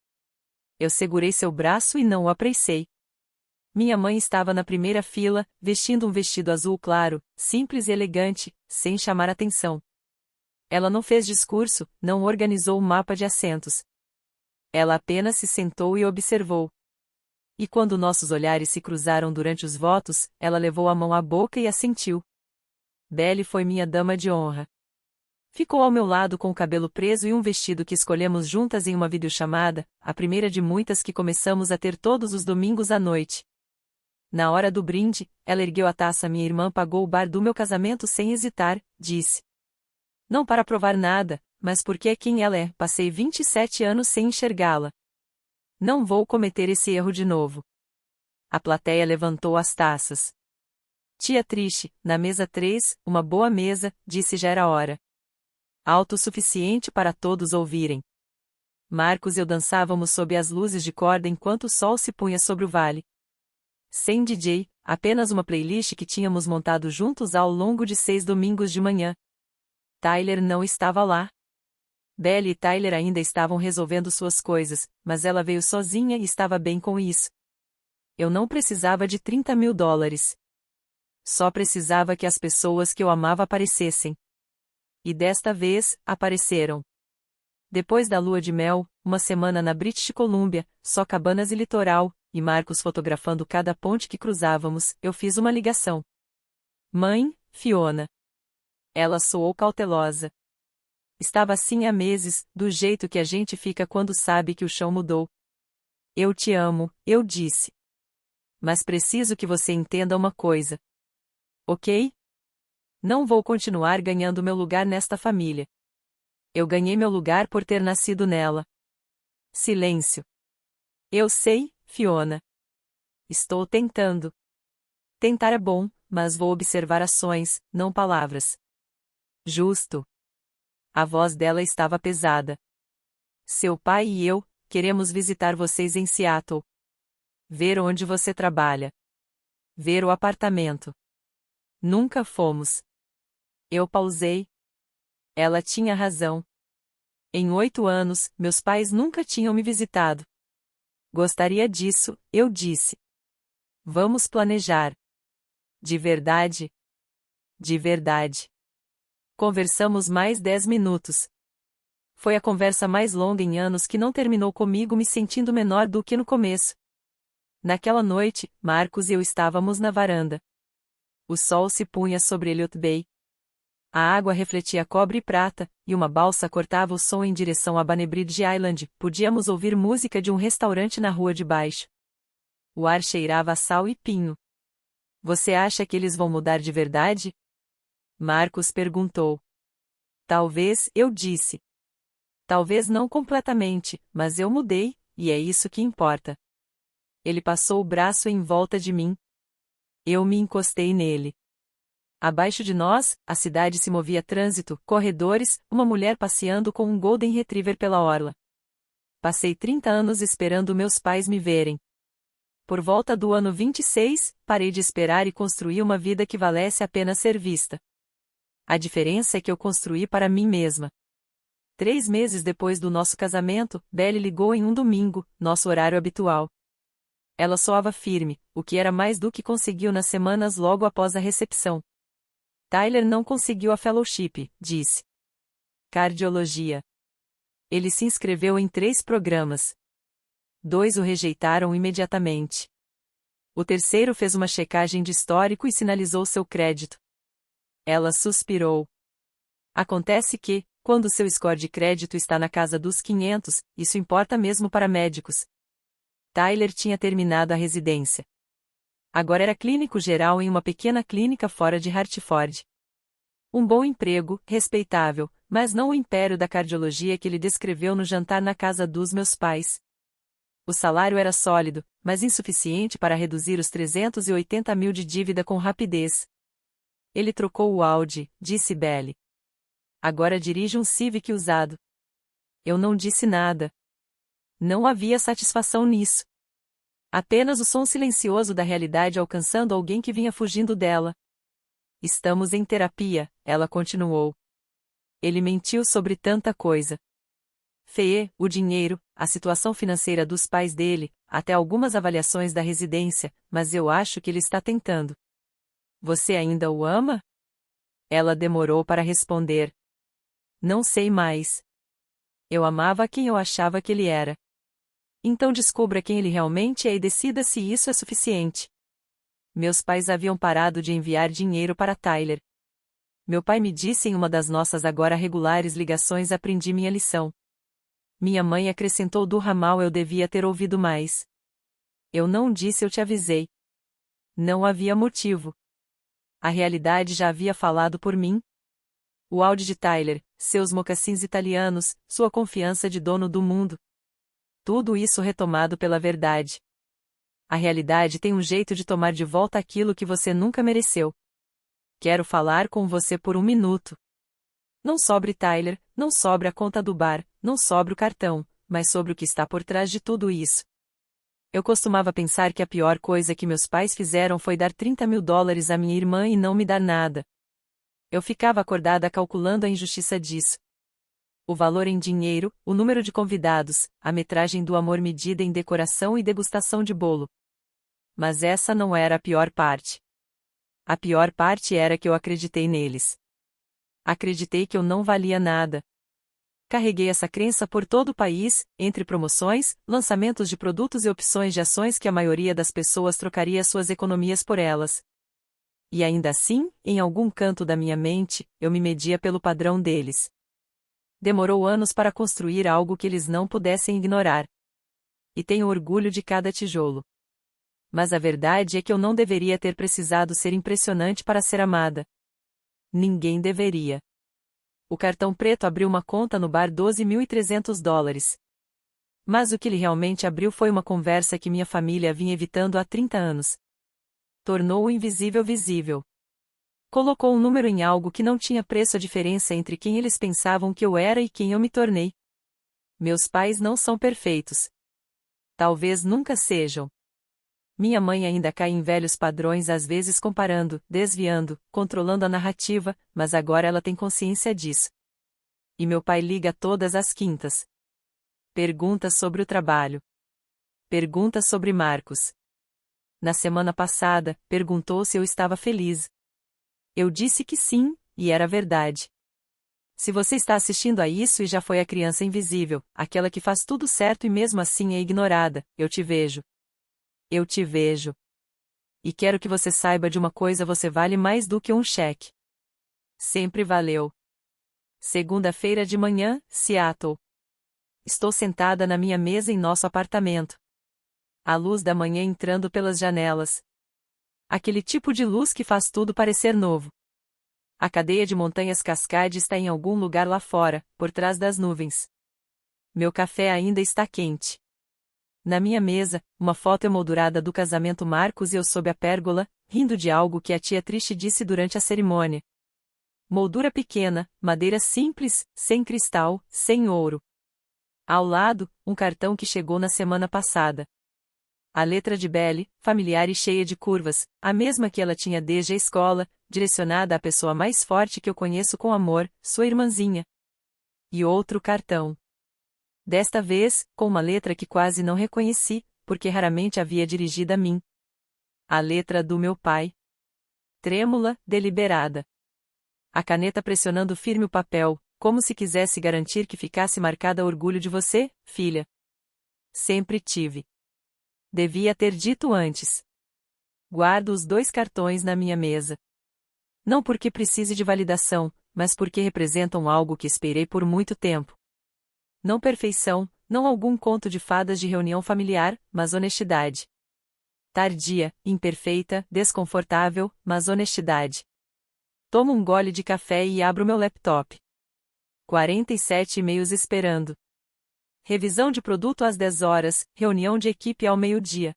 Eu segurei seu braço e não o apressei. Minha mãe estava na primeira fila, vestindo um vestido azul claro, simples e elegante, sem chamar atenção. Ela não fez discurso, não organizou um mapa de assentos. Ela apenas se sentou e observou. E quando nossos olhares se cruzaram durante os votos, ela levou a mão à boca e assentiu. Belle foi minha dama de honra. Ficou ao meu lado com o cabelo preso e um vestido que escolhemos juntas em uma videochamada, a primeira de muitas que começamos a ter todos os domingos à noite. Na hora do brinde, ela ergueu a taça. Minha irmã pagou o bar do meu casamento sem hesitar, disse. Não para provar nada, mas porque é quem ela é. Passei 27 anos sem enxergá-la. Não vou cometer esse erro de novo. A plateia levantou as taças. Tia Trish, na mesa 3, uma boa mesa, disse já era hora. Alto o suficiente para todos ouvirem. Marcos e eu dançávamos sob as luzes de corda enquanto o sol se punha sobre o vale. Sem DJ, apenas uma playlist que tínhamos montado juntos ao longo de 6 domingos de manhã. Tyler não estava lá. Belle e Tyler ainda estavam resolvendo suas coisas, mas ela veio sozinha e estava bem com isso. Eu não precisava de $30.000. Só precisava que as pessoas que eu amava aparecessem. E desta vez, apareceram. Depois da lua de mel, uma semana na British Columbia, só cabanas e litoral, e Marcos fotografando cada ponte que cruzávamos, eu fiz uma ligação. Mãe, Fiona. Ela soou cautelosa. Estava assim há meses, do jeito que a gente fica quando sabe que o chão mudou. Eu te amo, eu disse. Mas preciso que você entenda uma coisa. Ok? Não vou continuar ganhando meu lugar nesta família. Eu ganhei meu lugar por ter nascido nela. Silêncio. Eu sei, Fiona. Estou tentando. Tentar é bom, mas vou observar ações, não palavras. Justo. A voz dela estava pesada. Seu pai e eu queremos visitar vocês em Seattle. Ver onde você trabalha. Ver o apartamento. Nunca fomos. Eu pausei. Ela tinha razão. Em 8 anos, meus pais nunca tinham me visitado. Gostaria disso, eu disse. Vamos planejar. De verdade? De verdade. Conversamos mais 10 minutos. Foi a conversa mais longa em anos que não terminou comigo me sentindo menor do que no começo. Naquela noite, Marcos e eu estávamos na varanda. O sol se punha sobre Elliott Bay. A água refletia cobre e prata, e uma balsa cortava o som em direção a Bonnebridge Island. Podíamos ouvir música de um restaurante na rua de baixo. O ar cheirava a sal e pinho. Você acha que eles vão mudar de verdade? Marcos perguntou. Talvez, eu disse. Talvez não completamente, mas eu mudei, e é isso que importa. Ele passou o braço em volta de mim. Eu me encostei nele. Abaixo de nós, a cidade se movia trânsito, corredores, uma mulher passeando com um Golden Retriever pela orla. Passei 30 anos esperando meus pais me verem. Por volta do ano 26, parei de esperar e construí uma vida que valesse a pena ser vista. A diferença é que eu construí para mim mesma. 3 meses depois do nosso casamento, Belle ligou em um domingo, nosso horário habitual. Ela soava firme, o que era mais do que conseguiu nas semanas logo após a recepção. Tyler não conseguiu a fellowship, disse. Cardiologia. Ele se inscreveu em 3 programas. 2 o rejeitaram imediatamente. O terceiro fez uma checagem de histórico e sinalizou seu crédito. Ela suspirou. Acontece que, quando seu score de crédito está na casa dos 500, isso importa mesmo para médicos. Tyler tinha terminado a residência. Agora era clínico geral em uma pequena clínica fora de Hartford. Um bom emprego, respeitável, mas não o império da cardiologia que ele descreveu no jantar na casa dos meus pais. O salário era sólido, mas insuficiente para reduzir os 380 mil de dívida com rapidez. Ele trocou o Audi, disse Belle. Agora dirige um Civic usado. Eu não disse nada. Não havia satisfação nisso. Apenas o som silencioso da realidade alcançando alguém que vinha fugindo dela. Estamos em terapia, ela continuou. Ele mentiu sobre tanta coisa. Fee, o dinheiro, a situação financeira dos pais dele, até algumas avaliações da residência, mas eu acho que ele está tentando. Você ainda o ama? Ela demorou para responder. Não sei mais. Eu amava quem eu achava que ele era. Então descubra quem ele realmente é e decida se isso é suficiente. Meus pais haviam parado de enviar dinheiro para Tyler. Meu pai me disse em uma das nossas agora regulares ligações: aprendi minha lição. Minha mãe acrescentou: do ramal eu devia ter ouvido mais. Eu não disse: eu te avisei. Não havia motivo. A realidade já havia falado por mim. O Audi de Tyler, seus mocassins italianos, sua confiança de dono do mundo. Tudo isso retomado pela verdade. A realidade tem um jeito de tomar de volta aquilo que você nunca mereceu. Quero falar com você por um minuto. Não sobre Tyler, não sobre a conta do bar, não sobre o cartão, mas sobre o que está por trás de tudo isso. Eu costumava pensar que a pior coisa que meus pais fizeram foi dar $30.000 à minha irmã e não me dar nada. Eu ficava acordada calculando a injustiça disso. O valor em dinheiro, o número de convidados, a metragem do amor medida em decoração e degustação de bolo. Mas essa não era a pior parte. A pior parte era que eu acreditei neles. Acreditei que eu não valia nada. Carreguei essa crença por todo o país, entre promoções, lançamentos de produtos e opções de ações que a maioria das pessoas trocaria suas economias por elas. E ainda assim, em algum canto da minha mente, eu me media pelo padrão deles. Demorou anos para construir algo que eles não pudessem ignorar. E tenho orgulho de cada tijolo. Mas a verdade é que eu não deveria ter precisado ser impressionante para ser amada. Ninguém deveria. O cartão preto abriu uma conta no bar $12.300. Mas o que ele realmente abriu foi uma conversa que minha família vinha evitando há 30 anos. Tornou o invisível visível. Colocou um número em algo que não tinha preço, a diferença entre quem eles pensavam que eu era e quem eu me tornei. Meus pais não são perfeitos. Talvez nunca sejam. Minha mãe ainda cai em velhos padrões, às vezes comparando, desviando, controlando a narrativa, mas agora ela tem consciência disso. E meu pai liga todas as quintas. Pergunta sobre o trabalho. Pergunta sobre Marcos. Na semana passada, perguntou se eu estava feliz. Eu disse que sim, e era verdade. Se você está assistindo a isso e já foi a criança invisível, aquela que faz tudo certo e mesmo assim é ignorada, eu te vejo. Eu te vejo. E quero que você saiba de uma coisa: você vale mais do que um cheque. Sempre valeu. Segunda-feira de manhã, Seattle. Estou sentada na minha mesa em nosso apartamento. A luz da manhã entrando pelas janelas. Aquele tipo de luz que faz tudo parecer novo. A cadeia de montanhas Cascade está em algum lugar lá fora, por trás das nuvens. Meu café ainda está quente. Na minha mesa, uma foto emoldurada do casamento Marcos e eu sob a pérgola, rindo de algo que a tia Trish disse durante a cerimônia. Moldura pequena, madeira simples, sem cristal, sem ouro. Ao lado, um cartão que chegou na semana passada. A letra de Belle, familiar e cheia de curvas, a mesma que ela tinha desde a escola, direcionada à pessoa mais forte que eu conheço com amor, sua irmãzinha. E outro cartão. Desta vez, com uma letra que quase não reconheci, porque raramente havia dirigida a mim. A letra do meu pai. Trêmula, deliberada. A caneta pressionando firme o papel, como se quisesse garantir que ficasse marcada: orgulho de você, filha. Sempre tive. Devia ter dito antes. Guardo os 2 cartões na minha mesa. Não porque precise de validação, mas porque representam algo que esperei por muito tempo. Não perfeição, não algum conto de fadas de reunião familiar, mas honestidade. Tardia, imperfeita, desconfortável, mas honestidade. Tomo um gole de café e abro meu laptop. 47 e-mails esperando. Revisão de produto às 10 horas, reunião de equipe ao meio-dia.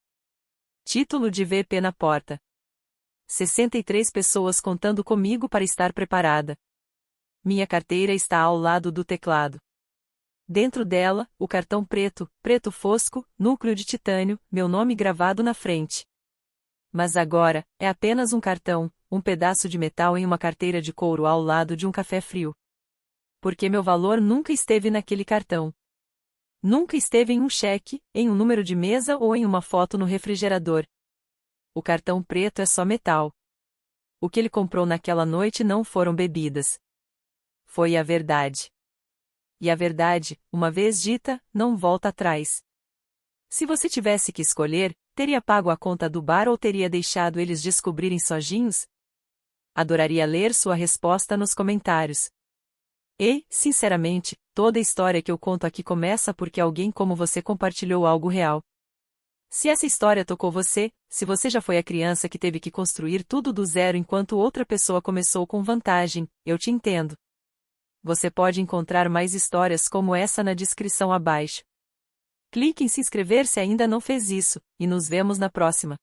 Título de VP na porta. 63 pessoas contando comigo para estar preparada. Minha carteira está ao lado do teclado. Dentro dela, o cartão preto, preto fosco, núcleo de titânio, meu nome gravado na frente. Mas agora, é apenas um cartão, um pedaço de metal em uma carteira de couro ao lado de um café frio. Porque meu valor nunca esteve naquele cartão. Nunca esteve em um cheque, em um número de mesa ou em uma foto no refrigerador. O cartão preto é só metal. O que ele comprou naquela noite não foram bebidas. Foi a verdade. E a verdade, uma vez dita, não volta atrás. Se você tivesse que escolher, teria pago a conta do bar ou teria deixado eles descobrirem sozinhos? Adoraria ler sua resposta nos comentários. E, sinceramente, toda história que eu conto aqui começa porque alguém como você compartilhou algo real. Se essa história tocou você, se você já foi a criança que teve que construir tudo do zero enquanto outra pessoa começou com vantagem, eu te entendo. Você pode encontrar mais histórias como essa na descrição abaixo. Clique em se inscrever se ainda não fez isso, e nos vemos na próxima.